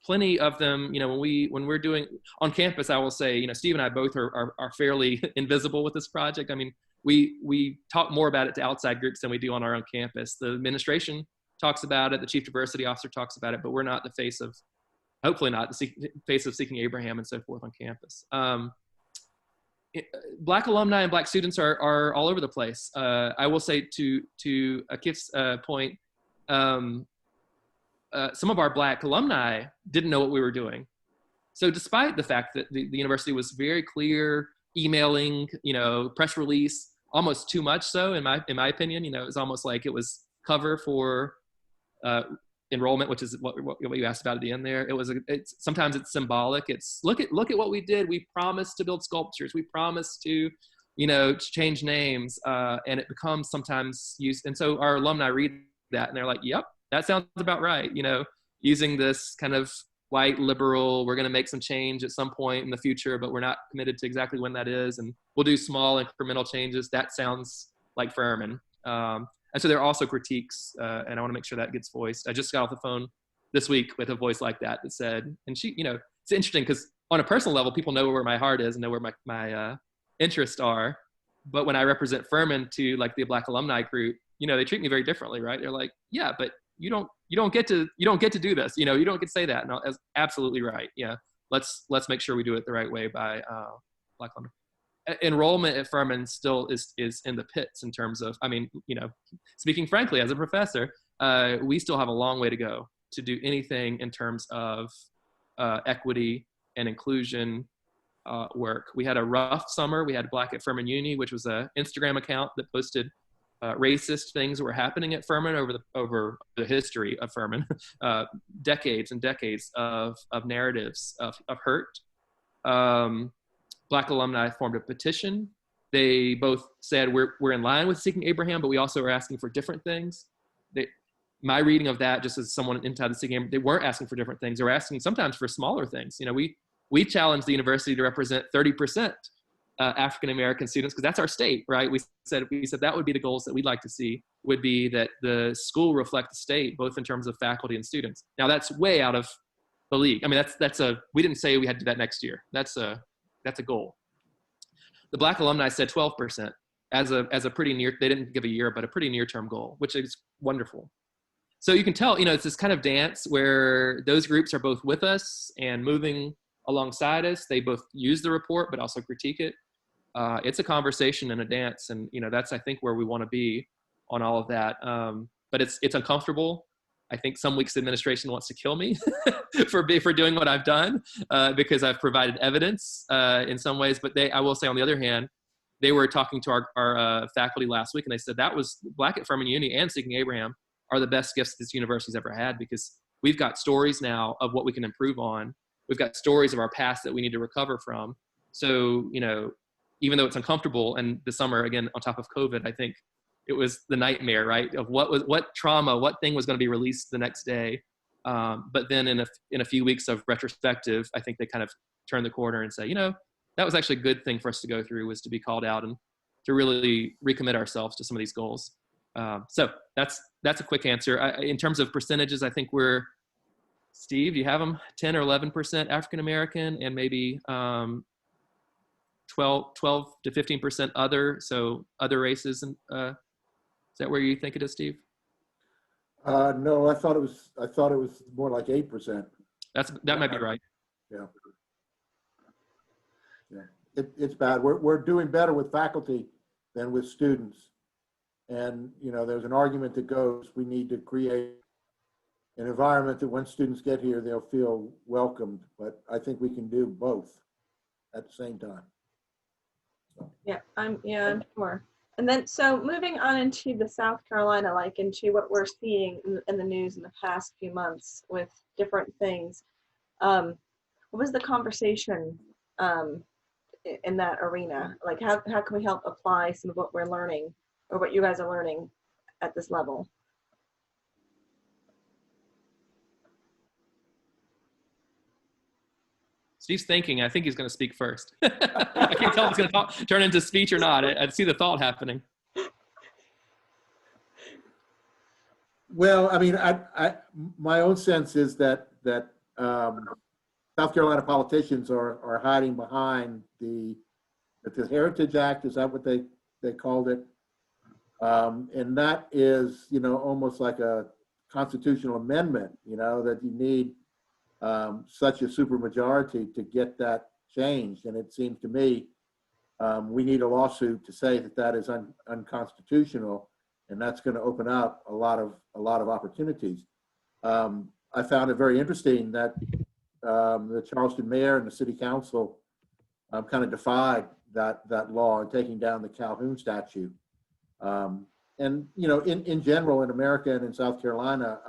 Plenty of them, when we're doing on campus, I will say, Steve and I both are fairly invisible with this project. I mean, we talk more about it to outside groups than we do on our own campus. The administration talks about it, the chief diversity officer talks about it, but we're not the face of, hopefully not the face of Seeking Abraham and so forth on campus. Black alumni and Black students are all over the place. I will say to Akif's point, some of our Black alumni didn't know what we were doing. So despite the fact that the university was very clear, emailing, press release, almost too much so in my opinion, it was almost like it was cover for enrollment, which is what you asked about at the end there. Sometimes it's symbolic. It's look at what we did. We promised to build sculptures. We promised to, change names, and it becomes sometimes used. And so our alumni read that and they're like, yep, that sounds about right. Using this kind of white liberal, we're going to make some change at some point in the future, but we're not committed to exactly when that is. And we'll do small incremental changes. That sounds like Furman. And so there are also critiques, and I want to make sure that gets voiced. I just got off the phone this week with a voice like that said, and she, it's interesting because on a personal level, people know where my heart is and know where my interests are. But when I represent Furman to like the Black alumni group, they treat me very differently, right? They're like, yeah, but you don't get to do this. You don't get to say that. No, that's absolutely right. Yeah, let's make sure we do it the right way by Black alumni. Enrollment at Furman still is in the pits in terms of, speaking frankly as a professor, we still have a long way to go to do anything in terms of equity and inclusion work. We had a rough summer. We had Black at Furman Uni, which was an Instagram account that posted racist things that were happening at Furman over the history of Furman, decades and decades of narratives of hurt. Black alumni formed a petition. They both said we're in line with Seeking Abraham, but we also are asking for different things. My reading of that, just as someone inside the Seeking Abraham, they weren't asking for different things. They were asking sometimes for smaller things. We challenged the university to represent 30% African-American students, because that's our state, right? We said that would be the goals that we'd like to see, would be that the school reflect the state, both in terms of faculty and students. Now that's way out of the league. We didn't say we had to do that next year. That's a goal. The Black alumni said 12% as a pretty near, they didn't give a year, but a pretty near-term goal, which is wonderful. So you can tell, it's this kind of dance where those groups are both with us and moving alongside us. They both use the report, but also critique it. It's a conversation and a dance, and that's, I think, where we want to be on all of that. But it's uncomfortable. I think some weeks the administration wants to kill me for doing what I've done because I've provided evidence in some ways. But I will say, on the other hand, they were talking to our faculty last week, and they said that was Black at Furman Uni and Seeking Abraham are the best gifts this university's ever had, because we've got stories now of what we can improve on. We've got stories of our past that we need to recover from. So, even though it's uncomfortable, and the summer, again, on top of COVID, I think it was the nightmare, right? Of what trauma, what thing was going to be released the next day. But then in a few weeks of retrospective, I think they kind of turn the corner and say, that was actually a good thing for us to go through, was to be called out and to really recommit ourselves to some of these goals. So that's a quick answer. In terms of percentages, I think we're, Steve, do you have them? 10 or 11% African American, and maybe 12 to 15% other. So other races, and is that where you think it is, Steve? No, I thought it was more like 8%. That might be right. Yeah. Yeah. It's bad. We're doing better with faculty than with students. And, you know, there's an argument that goes, we need to create an environment that when students get here, they'll feel welcomed. But I think we can do both at the same time. So. Yeah, I'm sure. And then, so moving on into the South Carolina, like into what we're seeing in the news in the past few months with different things. What was the conversation in that arena? Like, how can we help apply some of what we're learning, or what you guys are learning at this level? Steve's thinking. I think he's going to speak first. I can't tell if it's going to turn into speech or not. I see the thought happening. Well, I mean, my own sense is that South Carolina politicians are hiding behind the Heritage Act. Is that what they called it? And that is, you know, almost like a constitutional amendment, you know, that you need such a supermajority to get that changed. And it seems to me we need a lawsuit to say that is unconstitutional, and that's going to open up a lot of opportunities. I found it very interesting that the Charleston mayor and the city council kind of defied that law and taking down the Calhoun statue. And, you know, in general, in America and in South Carolina,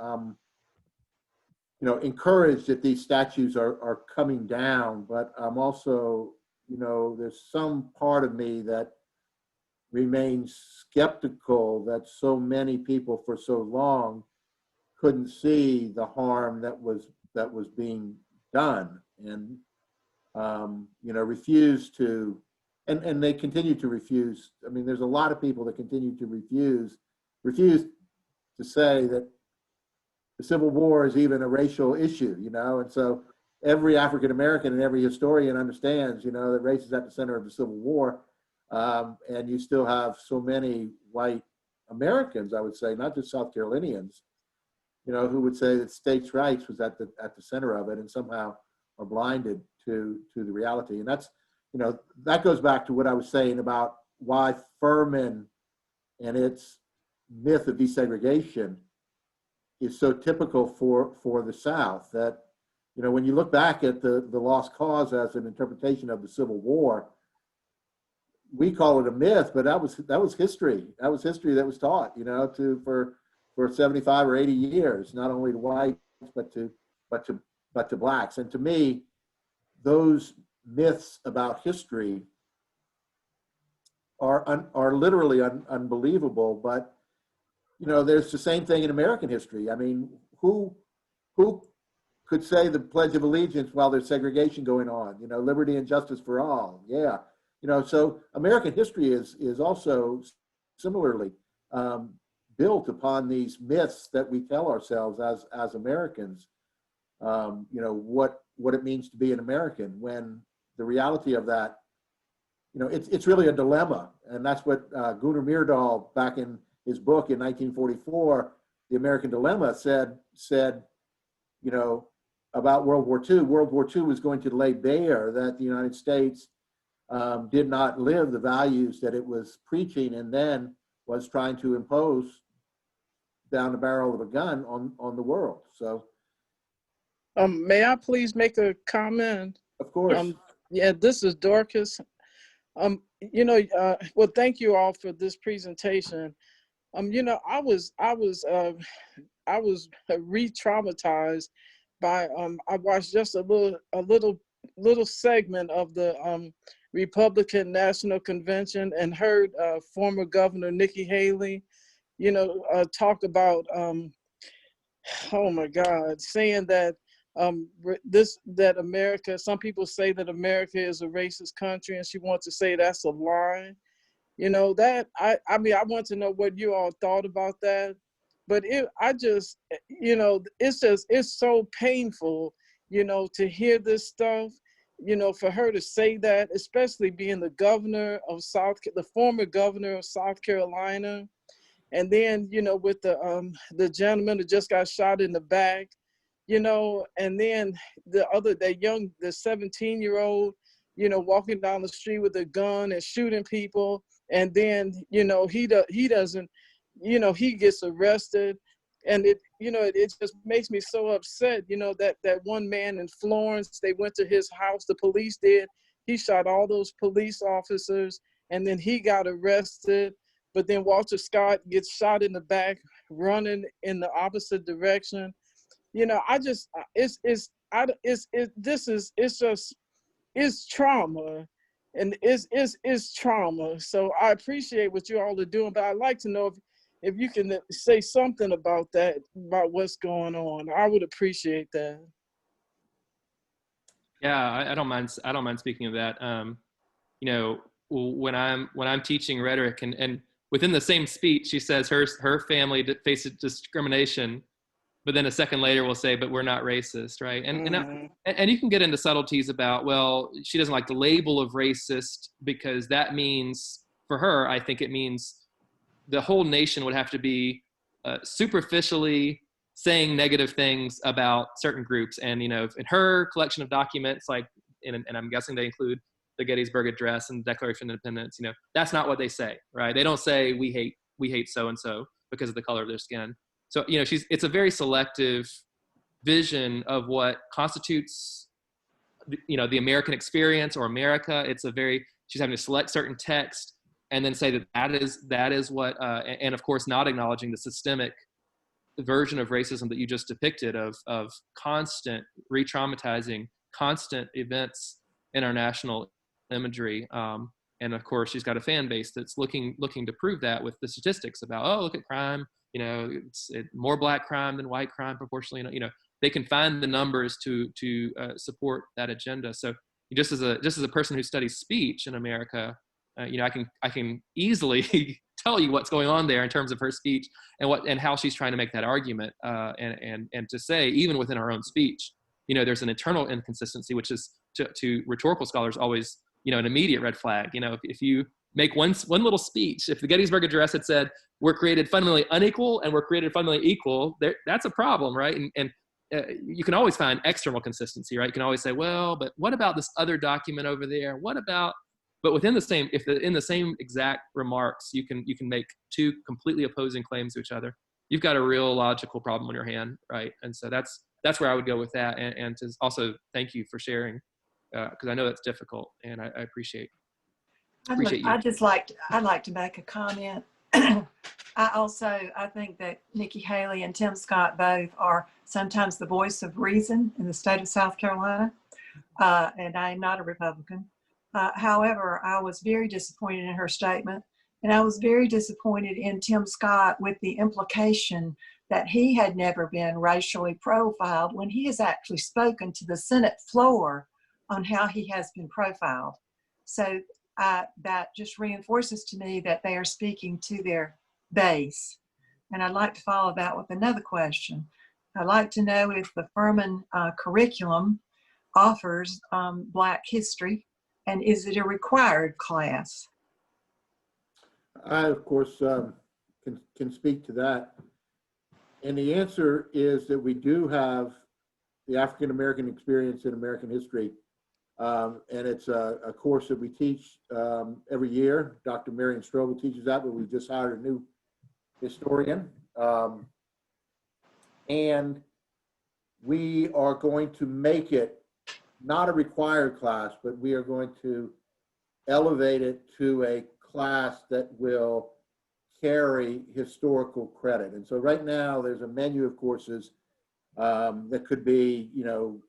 you know, encouraged that these statues are coming down, but I'm also, you know, there's some part of me that remains skeptical that so many people for so long couldn't see the harm that was being done, and you know, refused to, and they continue to refuse. I mean, there's a lot of people that continue to refuse to say that the Civil War is even a racial issue, you know. And so every African American and every historian understands, you know, that race is at the center of the Civil War. And you still have so many white Americans, I would say, not just South Carolinians, you know, who would say that states' rights was at the center of it, and somehow are blinded to the reality. And that's, you know, that goes back to what I was saying about why Furman and its myth of desegregation is so typical for the South. That, you know, when you look back at the lost cause as an interpretation of the Civil War, we call it a myth, but that was history. That was history that was taught, you know, for 75 or 80 years, not only to whites but to blacks. And to me, those myths about history are literally unbelievable. But, you know, there's the same thing in American history. I mean, who could say the Pledge of Allegiance while there's segregation going on? You know, liberty and justice for all. Yeah. You know, so American history is also similarly built upon these myths that we tell ourselves as Americans. You know, what it means to be an American, when the reality of that, you know, it's really a dilemma. And that's what Gunnar Myrdal, back in his book in 1944, The American Dilemma, said, you know, about World War II. World War II was going to lay bare that the United States did not live the values that it was preaching, and then was trying to impose down the barrel of a gun on the world. So, may I please make a comment? of course. Yeah, this is Dorcas. You know, well, thank you all for this presentation. You know, I was re-traumatized by I watched just a little segment of the Republican National Convention and heard former Governor Nikki Haley, you know, talk about, oh my God, saying that that America, some people say that America is a racist country, and she wants to say that's a lie. You know, that, I mean, I want to know what you all thought about that. But I just, you know, it's so painful, you know, to hear this stuff, you know, for her to say that, especially being the former governor of South Carolina. And then, you know, with the gentleman that just got shot in the back, you know, and then the 17-year-old, you know, walking down the street with a gun and shooting people. And then, you know, he doesn't, you know, he gets arrested. And it just makes me so upset, you know, that one man in Florence, they went to his house, the police did. He shot all those police officers, and then he got arrested. But then Walter Scott gets shot in the back, running in the opposite direction. You know, it's trauma, and it's trauma. So I appreciate what you all are doing, but I'd like to know if you can say something about that, about what's going on. I would appreciate that. Yeah, I don't mind. I don't mind speaking of that. You know, when I'm teaching rhetoric, and within the same speech, she says her family faces discrimination, but then a second later we'll say, but we're not racist, right? And you can get into subtleties about, well, she doesn't like the label of racist because that means, for her, I think it means the whole nation would have to be superficially saying negative things about certain groups. And, you know, in her collection of documents, like, and I'm guessing they include the Gettysburg Address and the Declaration of Independence, you know, that's not what they say, right? They don't say we hate so-and-so because of the color of their skin. So, you know, it's a very selective vision of what constitutes, you know, the American experience or America. She's having to select certain text and then say that is what, and of course not acknowledging the systemic version of racism that you just depicted of constant re-traumatizing, constant events in our national imagery. And of course, she's got a fan base that's looking to prove that with the statistics about, oh, look at crime. You know, it's more black crime than white crime proportionally. You know, they can find the numbers to support that agenda. So just as a person who studies speech in America, you know, I can easily tell you what's going on there in terms of her speech and how she's trying to make that argument. And to say, even within our own speech, you know, there's an internal inconsistency, which is to rhetorical scholars always, you know, an immediate red flag. You know, if you make one little speech, if the Gettysburg Address had said, we're created fundamentally unequal and we're created fundamentally equal, that's a problem, right? And you can always find external consistency, right? You can always say, well, but what about this other document over there? What about, but within the same, in the same exact remarks, you can make two completely opposing claims to each other. You've got a real logical problem on your hand, right? And so that's where I would go with that. And to also thank you for sharing, because I know that's difficult, and I appreciate you. I'd like to make a comment. I think that Nikki Haley and Tim Scott both are sometimes the voice of reason in the state of South Carolina, and I am not a Republican. However, I was very disappointed in her statement, and I was very disappointed in Tim Scott with the implication that he had never been racially profiled when he has actually spoken to the Senate floor on how he has been profiled. So that just reinforces to me that they are speaking to their base. And I'd like to follow that with another question. I'd like to know if the Furman curriculum offers Black history, and is it a required class? I, of course, can speak to that. And the answer is that we do have the African American experience in American history. And it's a course that we teach every year. Dr. Marion Strobel teaches that, but we've just hired a new historian. And we are going to make it not a required class, but we are going to elevate it to a class that will carry historical credit. And so right now there's a menu of courses that could be, you know,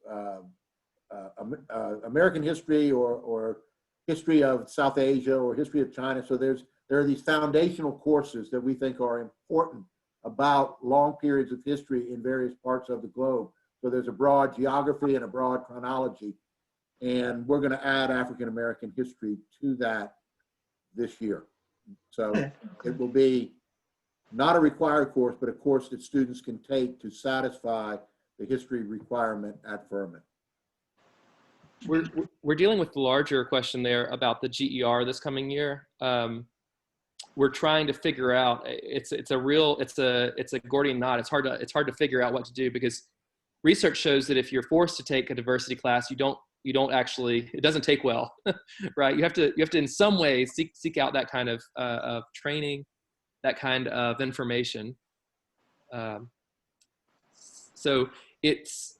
American history or history of South Asia or history of China. So there are these foundational courses that we think are important about long periods of history in various parts of the globe. So there's a broad geography and a broad chronology. And we're going to add African American history to that this year. So it will be not a required course, but a course that students can take to satisfy the history requirement at Furman. We're dealing with the larger question there about the GER this coming year. We're trying to figure out, it's a Gordian knot. It's hard to figure out what to do, because research shows that if you're forced to take a diversity class, you don't actually, it doesn't take well, right? You have to in some way seek out that kind of training, that kind of information. So it's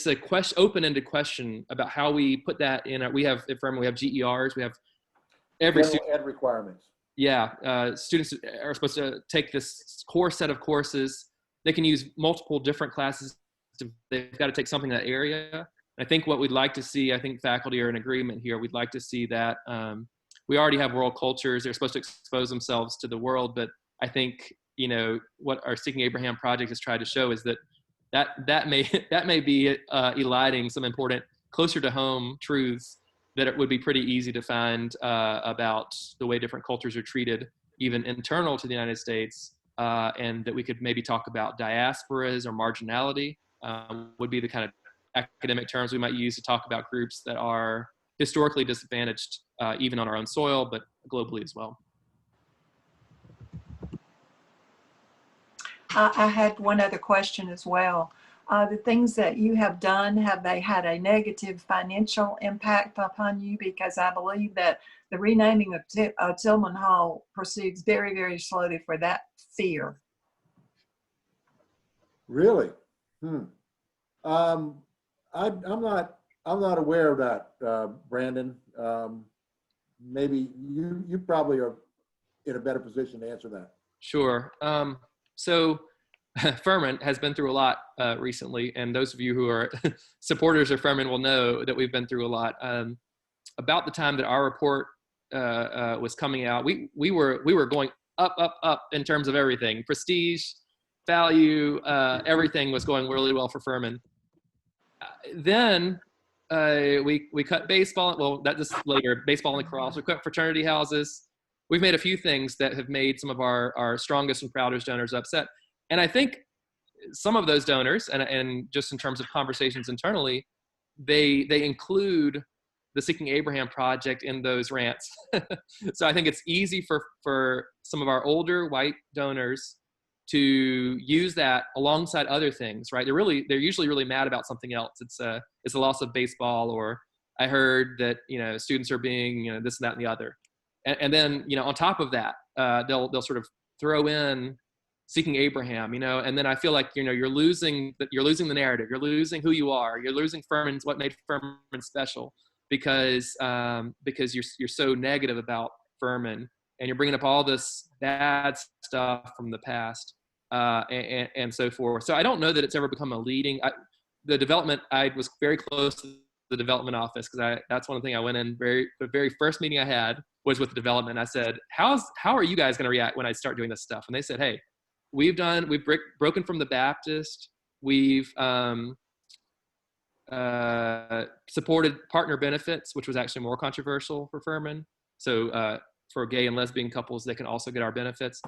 a open-ended question about how we put that in. We have GERs, we have every General ed requirements. Yeah, students are supposed to take this core set of courses. They can use multiple different classes. They've got to take something in that area. I think what we'd like to see, I think faculty are in agreement here. We'd like to see that we already have world cultures. They're supposed to expose themselves to the world, but I think, you know, what our Seeking Abraham project has tried to show is that may be eliding some important, closer to home truths that it would be pretty easy to find about the way different cultures are treated, even internal to the United States, and that we could maybe talk about diasporas or marginality would be the kind of academic terms we might use to talk about groups that are historically disadvantaged, even on our own soil, but globally as well. I had one other question as well. The things that you have done, have they had a negative financial impact upon you? Because I believe that the renaming of Tillman Hall proceeds very, very slowly for that fear. Really? I'm not aware of that, Brandon. Maybe you probably are in a better position to answer that. Sure. So Furman has been through a lot recently, and those of you who are supporters of Furman will know that we've been through a lot. About the time that our report was coming out, we were going up in terms of everything, prestige, value, everything was going really well for Furman. Then we cut baseball. Well, that just later, baseball and lacrosse. We cut fraternity houses. We've made a few things that have made some of our strongest and proudest donors upset. And I think some of those donors, and just in terms of conversations internally, they include the Seeking Abraham project in those rants. So I think it's easy for some of our older white donors to use that alongside other things, right? They're usually really mad about something else. It's a loss of baseball, or I heard that, you know, students are being, you know, this and that and the other. And then, you know, on top of that, they'll sort of throw in Seeking Abraham, you know, and then I feel like, you know, you're losing the narrative, you're losing who you are, you're losing what made Furman special, because you're so negative about Furman, and you're bringing up all this bad stuff from the past, and so forth. So I don't know that it's ever become a leading. I was very close to the development office, because that's one thing I went in the very first meeting I had was with the development. I said, how are you guys going to react when I start doing this stuff? And they said, hey, we've broken from the Baptist. We've supported partner benefits, which was actually more controversial for Furman. So for gay and lesbian couples, they can also get our benefits.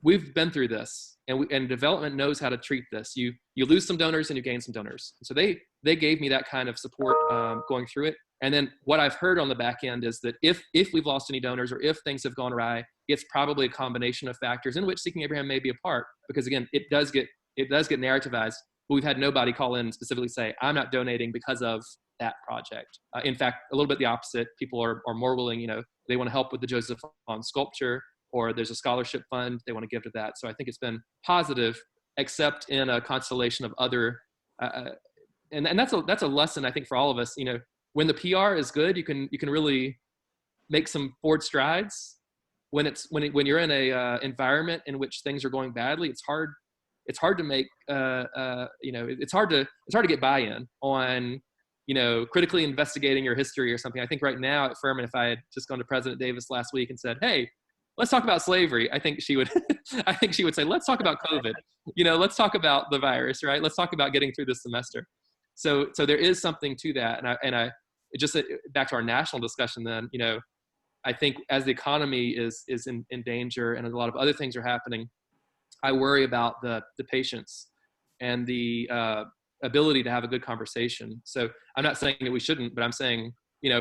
We've been through this, and development knows how to treat this. You lose some donors and you gain some donors. So they gave me that kind of support going through it. And then what I've heard on the back end is that if we've lost any donors, or if things have gone awry, it's probably a combination of factors, in which Seeking Abraham may be a part, because again, it does get narrativized, but we've had nobody call in and specifically say, I'm not donating because of that project. In fact, a little bit the opposite. People are more willing, you know, they want to help with the Joseph Vaughn sculpture, or there's a scholarship fund, they want to give to that. So I think it's been positive, except in a constellation of other, and that's a lesson, I think, for all of us. You know, when the PR is good, you can really make some forward strides. When you're in a environment in which things are going badly, it's hard to make you know, it's hard to get buy-in on, you know, critically investigating your history or something. I think right now at Furman, if I had just gone to President Davis last week and said, hey, let's talk about slavery. I think she would, I think she would say, let's talk about COVID. Let's talk about the virus, right? Let's talk about getting through this semester. So there is something to that. And I just back to our national discussion then, I think as the economy is in danger and a lot of other things are happening, I worry about the patience and the ability to have a good conversation. So I'm not saying that we shouldn't, but I'm saying,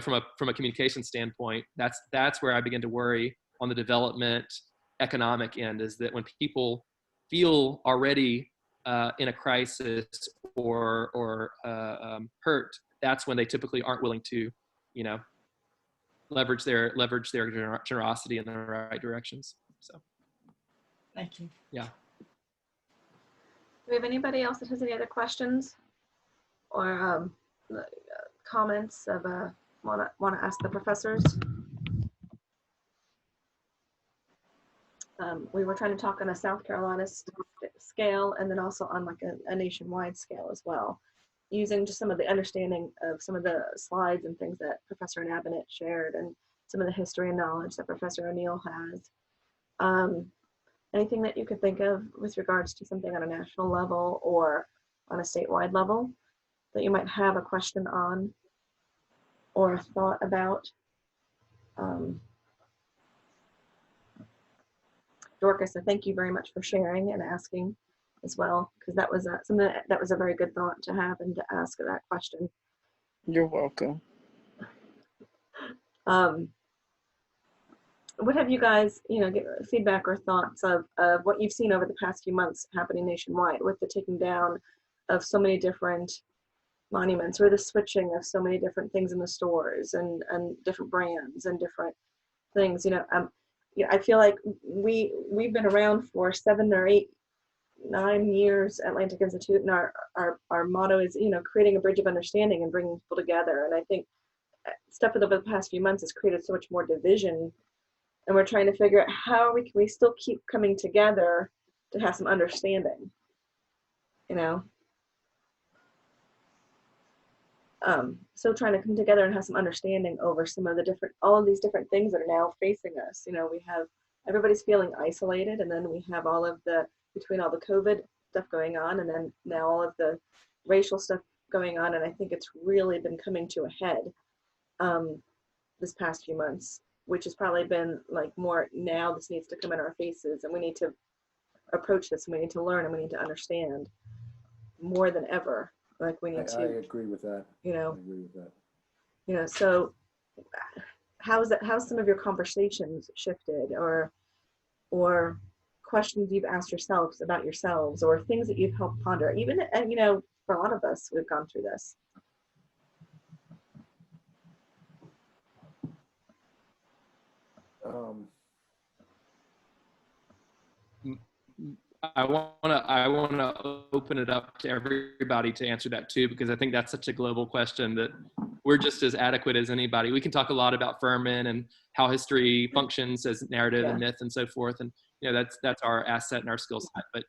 from a communication standpoint, that's where I begin to worry on the development economic end, is that when people feel already in a crisis or hurt, that's when they typically aren't willing to, leverage their generosity in the right directions. So, Thank you. yeah. Do we have anybody else that has any other questions or comments of want to ask the professors? We were trying to talk on a South Carolina scale and then also on like a nationwide scale as well, using just some of the understanding of some of the slides and things that Professor Nabinet shared and some of the history and knowledge that Professor O'Neill has. Anything that you could think of with regards to something on a national level or on a statewide level that you might have a question on or a thought about? Dorcas, I thank you very much for sharing and asking as well, because that was something that was a very good thought to have and to ask that question. You're welcome. What have you guys, get feedback or thoughts of what you've seen over the past few months happening nationwide with the taking down of so many different monuments or the switching of so many different things in the stores and different brands and different things? I feel like we've been around for 7 or 8, 9 years, Atlantic Institute, and our motto is, creating a bridge of understanding and bringing people together. And I think stuff over the past few months has created so much more division, and we're trying to figure out how can we still keep coming together to have some understanding, So trying to come together and have some understanding over some of all of these different things that are now facing us. We have, everybody's feeling isolated, and then we have all of between all the COVID stuff going on, and then now all of the racial stuff going on. And I think it's really been coming to a head this past few months, which has probably been like more, now this needs to come in our faces, and we need to approach this, and we need to learn, and we need to understand more than ever. Like we need I agree with that. I agree with that. So how's some of your conversations shifted, or questions you've asked yourselves about yourselves, or things that you've helped ponder, even, for a lot of us, we've gone through this. I want to open it up to everybody to answer that too, because I think that's such a global question that we're just as adequate as anybody. We can talk a lot about Furman and how history functions as narrative and myth and so forth, and that's our asset and our skill set. But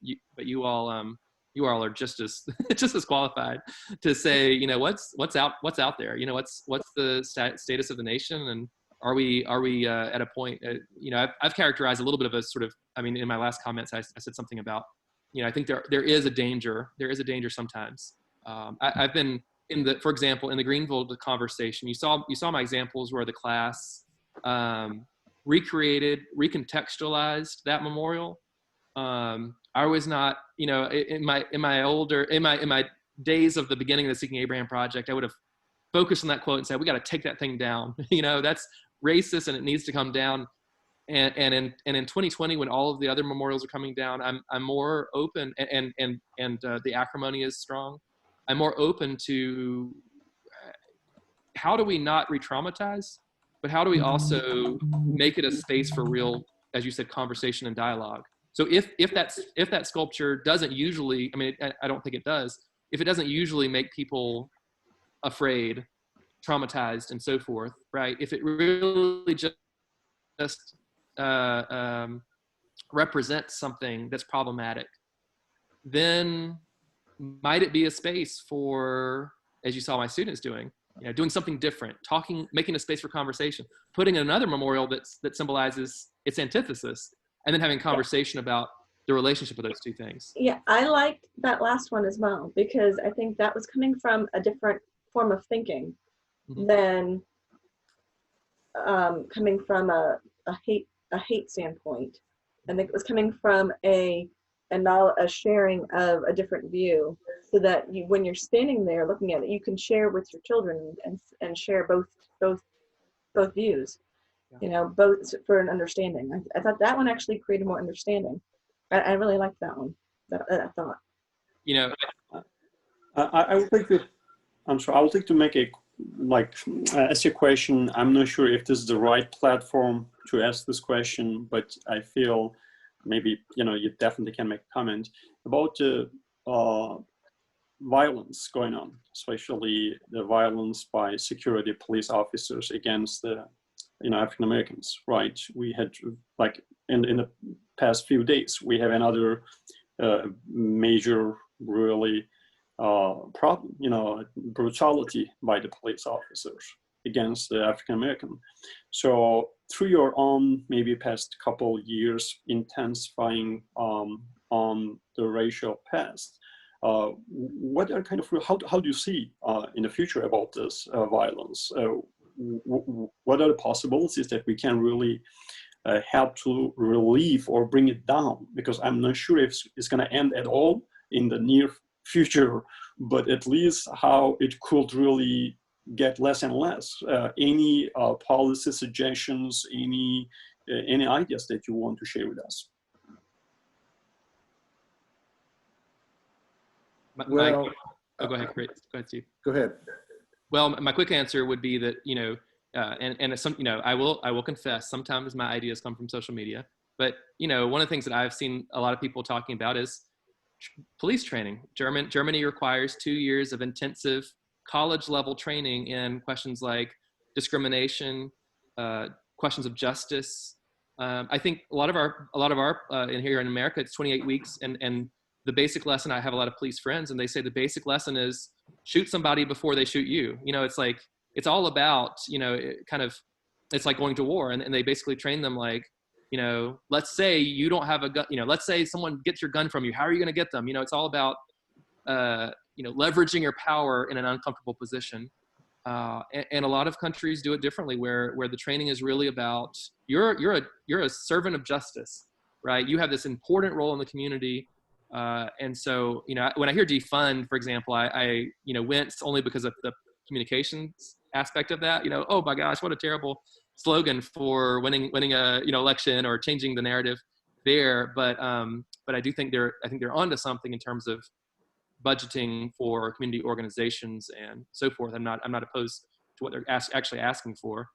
you all are just as as qualified to say, what's out there. What's the status of the nation, and are we at a point? I've characterized a little bit of a sort of. In my last comments, I said something about, I think there is a danger. There is a danger sometimes. I've been for example, in the Greenville conversation, you saw my examples where the class recontextualized that memorial. I was not, in my days of the beginning of the Seeking Abraham Project, I would have focused on that quote and said, we got to take that thing down. That's racist and it needs to come down. And in 2020, when all of the other memorials are coming down, I'm more open, and the acrimony is strong. I'm more open to how do we not re-traumatize, but how do we also make it a space for real, as you said, conversation and dialogue. So if that sculpture doesn't usually, I don't think it does. If it doesn't usually make people afraid, traumatized, and so forth, right? If it really just represents something that's problematic, then might it be a space for, as you saw my students doing, doing something different, making a space for conversation, putting another memorial that symbolizes its antithesis, and then having a conversation about the relationship of those two things. Yeah, I liked that last one as well, because I think that was coming from a different form of thinking Mhm. than coming from a hate standpoint. I think it was coming from a sharing of a different view, so that you, when you're standing there looking at it, you can share with your children and share both views, you know, both for an understanding. I thought that one actually created more understanding. I really liked that one. That thought. You know, I would like to, I'm sorry, I would like to make a, like, ask you a question. I'm not sure if this is the right platform to ask this question, but I feel maybe, you know, you definitely can make a comment about the violence going on, especially the violence by security police officers against the, you know, African Americans, right? We had, like, in the past few days, we have another major, really problem, you know, brutality by the police officers against the African American. So through your own maybe past couple years intensifying on the racial past, what are kind of, how do you see in the future about this violence? What are the possibilities that we can really help to relieve or bring it down? Because I'm not sure if it's going to end at all in the near future, but at least how it could really get less and less. Any policy suggestions, any ideas that you want to share with us? Well, go ahead, Chris. Go ahead, Steve. go ahead. Well, my quick answer would be that, you know, and some, you know, I will confess, sometimes my ideas come from social media, but, you know, one of the things that I've seen a lot of people talking about is police training. Germany requires 2 years of intensive college level training in questions like discrimination, questions of justice. I think a lot of our in here in America, it's 28 weeks, and the basic lesson, I have a lot of police friends, and they say the basic lesson is shoot somebody before they shoot you. You know, it's like, it's all about, you know, it's like going to war, and they basically train them like, you know, let's say you don't have a gun, you know, let's say someone gets your gun from you. How are you going to get them? You know, it's all about, you know, leveraging your power in an uncomfortable position. And a lot of countries do it differently, where the training is really about, you're a servant of justice, right? You have this important role in the community. And so, you know, when I hear defund, for example, I you know, wince only because of the communications aspect of that. You know, oh my gosh, what a terrible slogan for winning a, you know, election or changing the narrative there. But I do think they're onto something in terms of budgeting for community organizations and so forth. I'm not opposed to what they're actually asking for.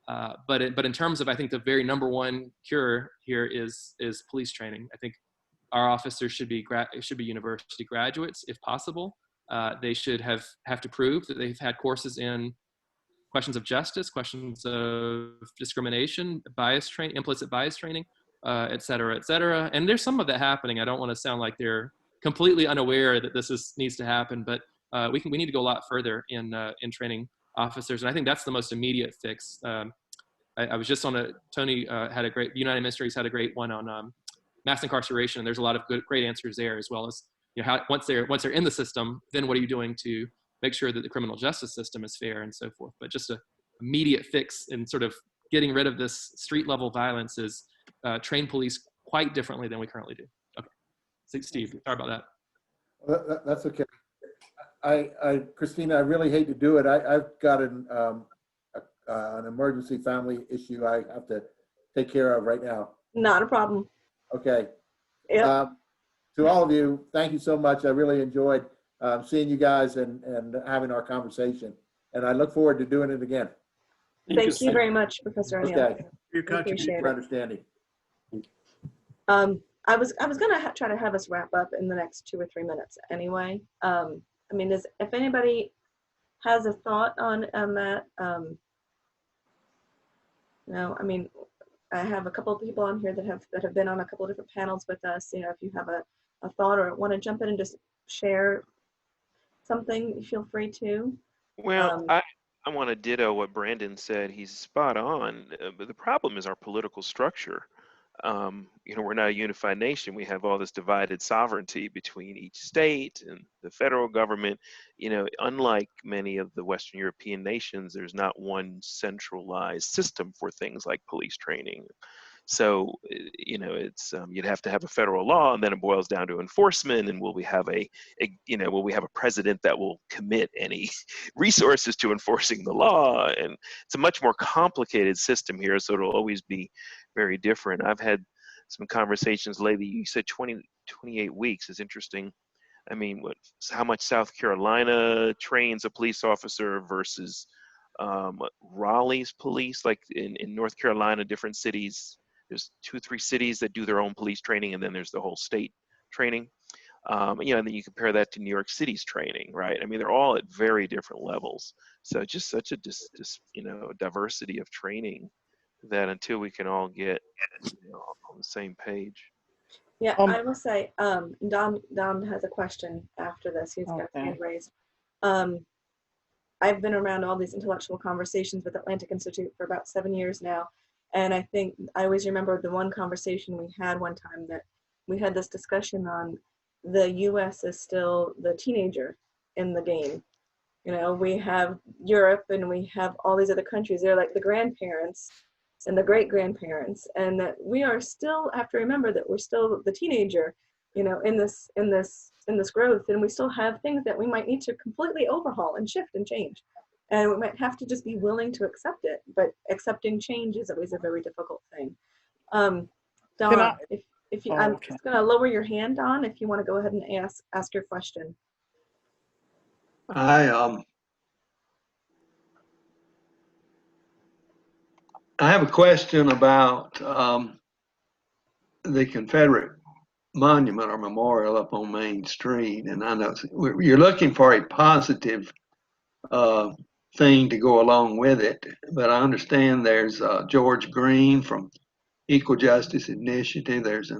But in terms of, I think the very number one cure here is police training. I think our officers should be university graduates if possible. They should have to prove that they've had courses in questions of justice, questions of discrimination, implicit bias training, et cetera, et cetera. And there's some of that happening. I don't want to sound like they're completely unaware that this needs to happen, but we need to go a lot further in training officers. And I think that's the most immediate fix. I was just on Tony had a great, United Ministries had a great one on mass incarceration. And there's a lot of great answers there, as well as, you know, how once they're in the system, then what are you doing to make sure that the criminal justice system is fair and so forth. But just an immediate fix in sort of getting rid of this street level violence is train police quite differently than we currently do. Okay, so Steve, sorry about that. That's okay. Christina, I really hate to do it. I've got an emergency family issue I have to take care of right now. Not a problem. Okay. Yep. To all of you, thank you so much. I really enjoyed seeing you guys and having our conversation. And I look forward to doing it again. Thank you very much, Professor O'Neill. Okay. Your contribution For understanding. I was gonna try to have us wrap up in the next 2 or 3 minutes anyway. I mean, if anybody has a thought on that, you know, I mean, I have a couple of people on here that have been on a couple of different panels with us. You know, if you have a thought or want to jump in and just share something, feel free to. Well, I want to ditto what Brandon said. He's spot on. But the problem is our political structure. you know, we're not a unified nation. We have all this divided sovereignty between each state and the federal government. You know, unlike many of the Western European nations, there's not one centralized system for things like police training. So, you know, it's you'd have to have a federal law, and then it boils down to enforcement. And will we have you know, will we have a president that will commit any resources to enforcing the law? And it's a much more complicated system here, so it'll always be very different. I've had some conversations lately. You said 28 weeks is interesting. I mean, how much South Carolina trains a police officer versus Raleigh's police? Like in North Carolina, different cities, there's 2-3 cities that do their own police training, and then there's the whole state training. You know, and then you compare that to New York City's training, right? I mean, they're all at very different levels. So just such a you know, diversity of training that until we can all get, you know, on the same page. Yeah, I will say, Don has a question after this. He's got his hand raised. I've been around all these intellectual conversations with Atlantic Institute for about 7 years now. And I think I always remember the one conversation we had one time that we had this discussion on the US is still the teenager in the game. You know, we have Europe and we have all these other countries. They're like the grandparents and the great-grandparents, and that we are still have to remember that we're still the teenager, you know, in this growth, and we still have things that we might need to completely overhaul and shift and change, and we might have to just be willing to accept it. But accepting change is always a very difficult thing. Don, if you, I'm just going to lower your hand, Don, if you want to go ahead and ask your question. I have a question about the Confederate monument or memorial up on Main Street. And I know you're looking for a positive thing to go along with it, but I understand there's George Green from Equal Justice Initiative. There's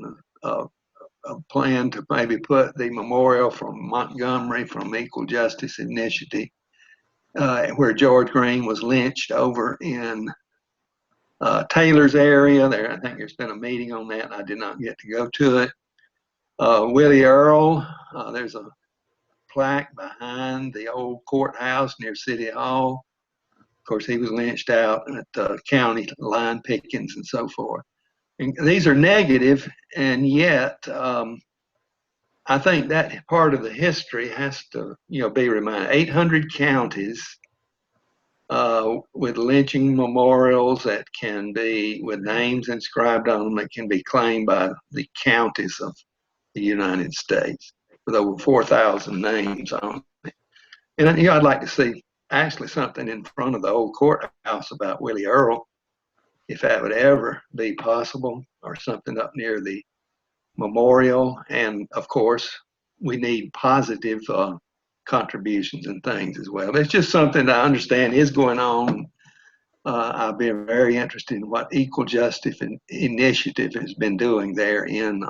a plan to maybe put the memorial from Montgomery from Equal Justice Initiative, where George Green was lynched over in Taylor's area there. I think there's been a meeting on that, and I did not get to go to it. Willie Earl, there's a plaque behind the old courthouse near City Hall. Of course, he was lynched out at county line pickings and so forth. And these are negative, and yet I think that part of the history has to, you know, be reminded. 800 counties with lynching memorials that can be, with names inscribed on them, that can be claimed by the counties of the United States, with over 4,000 names on it. And, you know, I'd like to see actually something in front of the old courthouse about Willie Earl, if that would ever be possible, or something up near the memorial. And of course, we need positive contributions and things as well. It's just something that I understand is going on. I've been very interested in what Equal Justice Initiative has been doing there in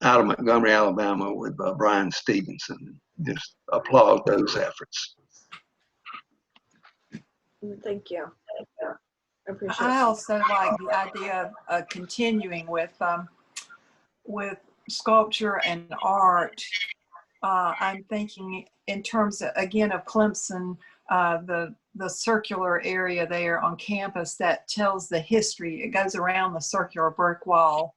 out of Montgomery, Alabama, with Brian Stevenson. Just applaud those efforts. Thank you. I appreciate it. I also like the idea of continuing with sculpture and art. I'm thinking in terms of, again, of Clemson, the circular area there on campus that tells the history. It goes around the circular brick wall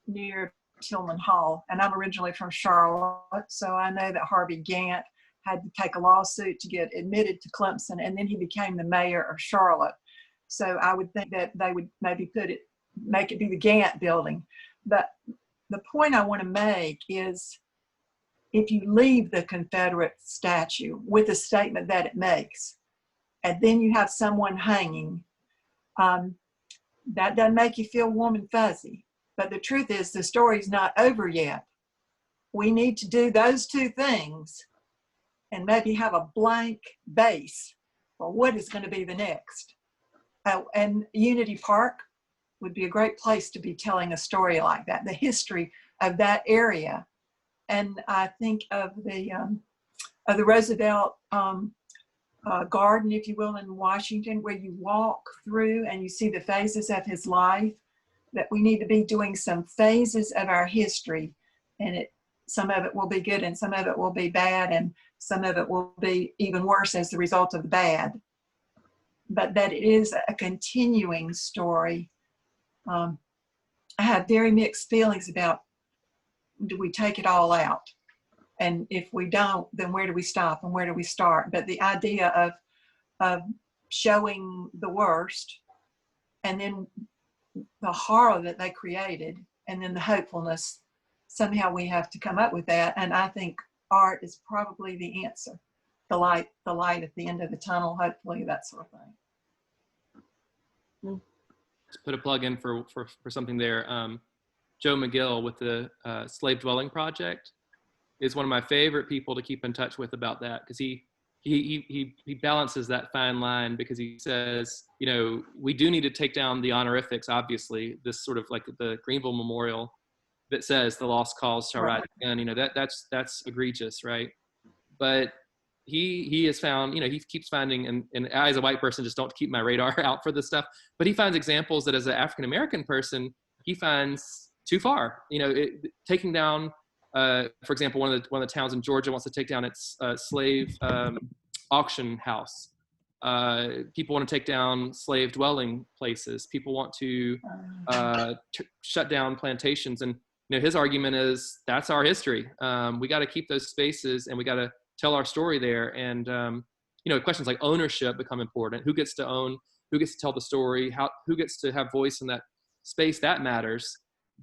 near Tillman Hall. And I'm originally from Charlotte, so I know that Harvey Gantt had to take a lawsuit to get admitted to Clemson, and then he became the mayor of Charlotte. So I would think that they would maybe make it be the Gantt building. But the point I want to make is, if you leave the Confederate statue with the statement that it makes, and then you have someone hanging, that doesn't make you feel warm and fuzzy. But the truth is, the story's not over yet. We need to do those two things and maybe have a blank base for what is going to be the next. And Unity Park would be a great place to be telling a story like that, the history of that area. And I think of the Roosevelt garden, if you will, in Washington, where you walk through and you see the phases of his life. that we need to be doing some phases of our history, and some of it will be good and some of it will be bad and some of it will be even worse as the result of the bad. But that it is a continuing story. I have very mixed feelings about, do we take it all out? And if we don't, then where do we stop and where do we start? But the idea of showing the worst and then the horror that they created and then the hopefulness, somehow we have to come up with that. And I think art is probably the answer. The light at the end of the tunnel, hopefully, that sort of thing. To put a plug in for something there, Joe McGill with the Slave Dwelling Project is one of my favorite people to keep in touch with about that, because he balances that fine line, because he says, you know, we do need to take down the honorifics, obviously, this sort of like the Greenville Memorial that says the lost cause shall rise again, you know, that's egregious, right? But he has found, you know, he keeps finding, and I as a white person just don't keep my radar out for this stuff, but he finds examples that as an African-American person, he finds too far, you know, taking down, for example, one of the towns in Georgia wants to take down its slave auction house. People want to take down slave dwelling places. People want to shut down plantations. And you know, his argument is that's our history. We got to keep those spaces and we got to tell our story there. And you know, questions like ownership become important. Who gets to own? Who gets to tell the story? Who gets to have voice in that space? That matters.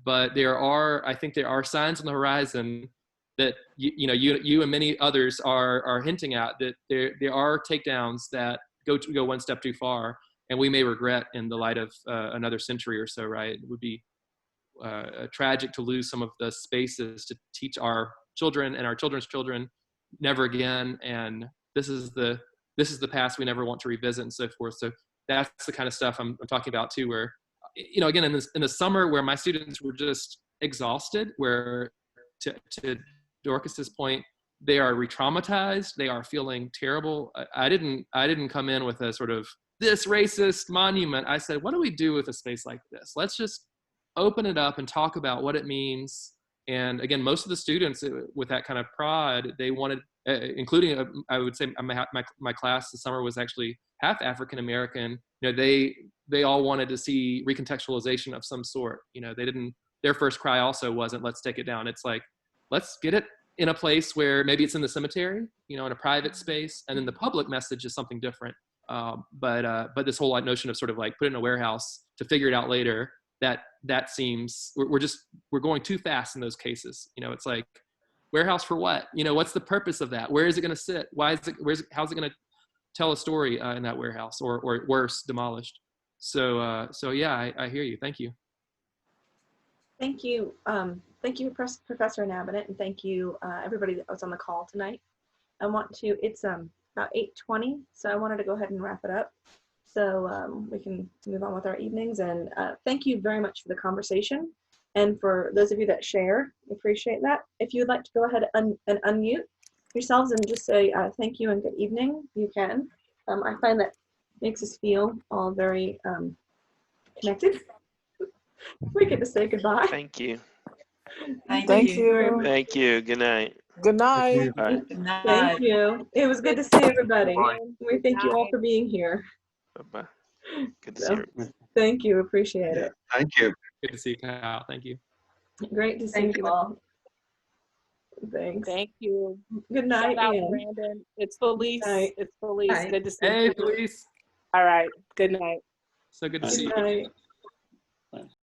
But I think there are signs on the horizon that you and many others are hinting at, that there are takedowns that go one step too far, and we may regret in the light of another century or so. Right? It would be tragic to lose some of the spaces to teach our children and our children's children never again. And this is the past we never want to revisit and so forth. So that's the kind of stuff I'm talking about too, where, you know, again, in the summer where my students were just exhausted, where to Dorcas's point, they are re-traumatized, they are feeling terrible. I didn't come in with a sort of this racist monument. I said, what do we do with a space like this? Let's just open it up and talk about what it means. And again, most of the students with that kind of pride, they wanted, including I would say my class this summer was actually half African American. You know, they all wanted to see recontextualization of some sort. You know, their first cry also wasn't, let's take it down. It's like, let's get it in a place where maybe it's in the cemetery, you know, in a private space, and then the public message is something different. But this whole notion of sort of like put it in a warehouse to figure it out later, that seems, we're going too fast in those cases. You know, it's like, warehouse for what? You know, what's the purpose of that? Where is it going to sit? How's it going to tell a story in that warehouse, or worse, demolished? So yeah, I hear you. Thank you. Thank you. Thank you, Professor Nabonet, and thank you, everybody that was on the call tonight. It's about 8:20, so I wanted to go ahead and wrap it up so we can move on with our evenings. And thank you very much for the conversation. And for those of you that shared, appreciate that. If you'd like to go ahead and unmute yourselves and just say thank you and good evening, you can. I find that makes us feel all very connected. We get to say goodbye. Thank you. Thank you. Thank you. Good night. Good night. Bye. Good night. Thank you. It was good to see everybody. We thank you all for being here. Bye-bye. Good to see you. Thank you. Appreciate it. Thank you. Good to see you, Kyle. Thank you. Great to see you all. Thanks. Thank you. Good night, Shout out, Ian. Brandon. It's Felice. Night. It's Felice. Night. Good to see you. Hey, Felice. All right. Good night. So good to see you. Good night.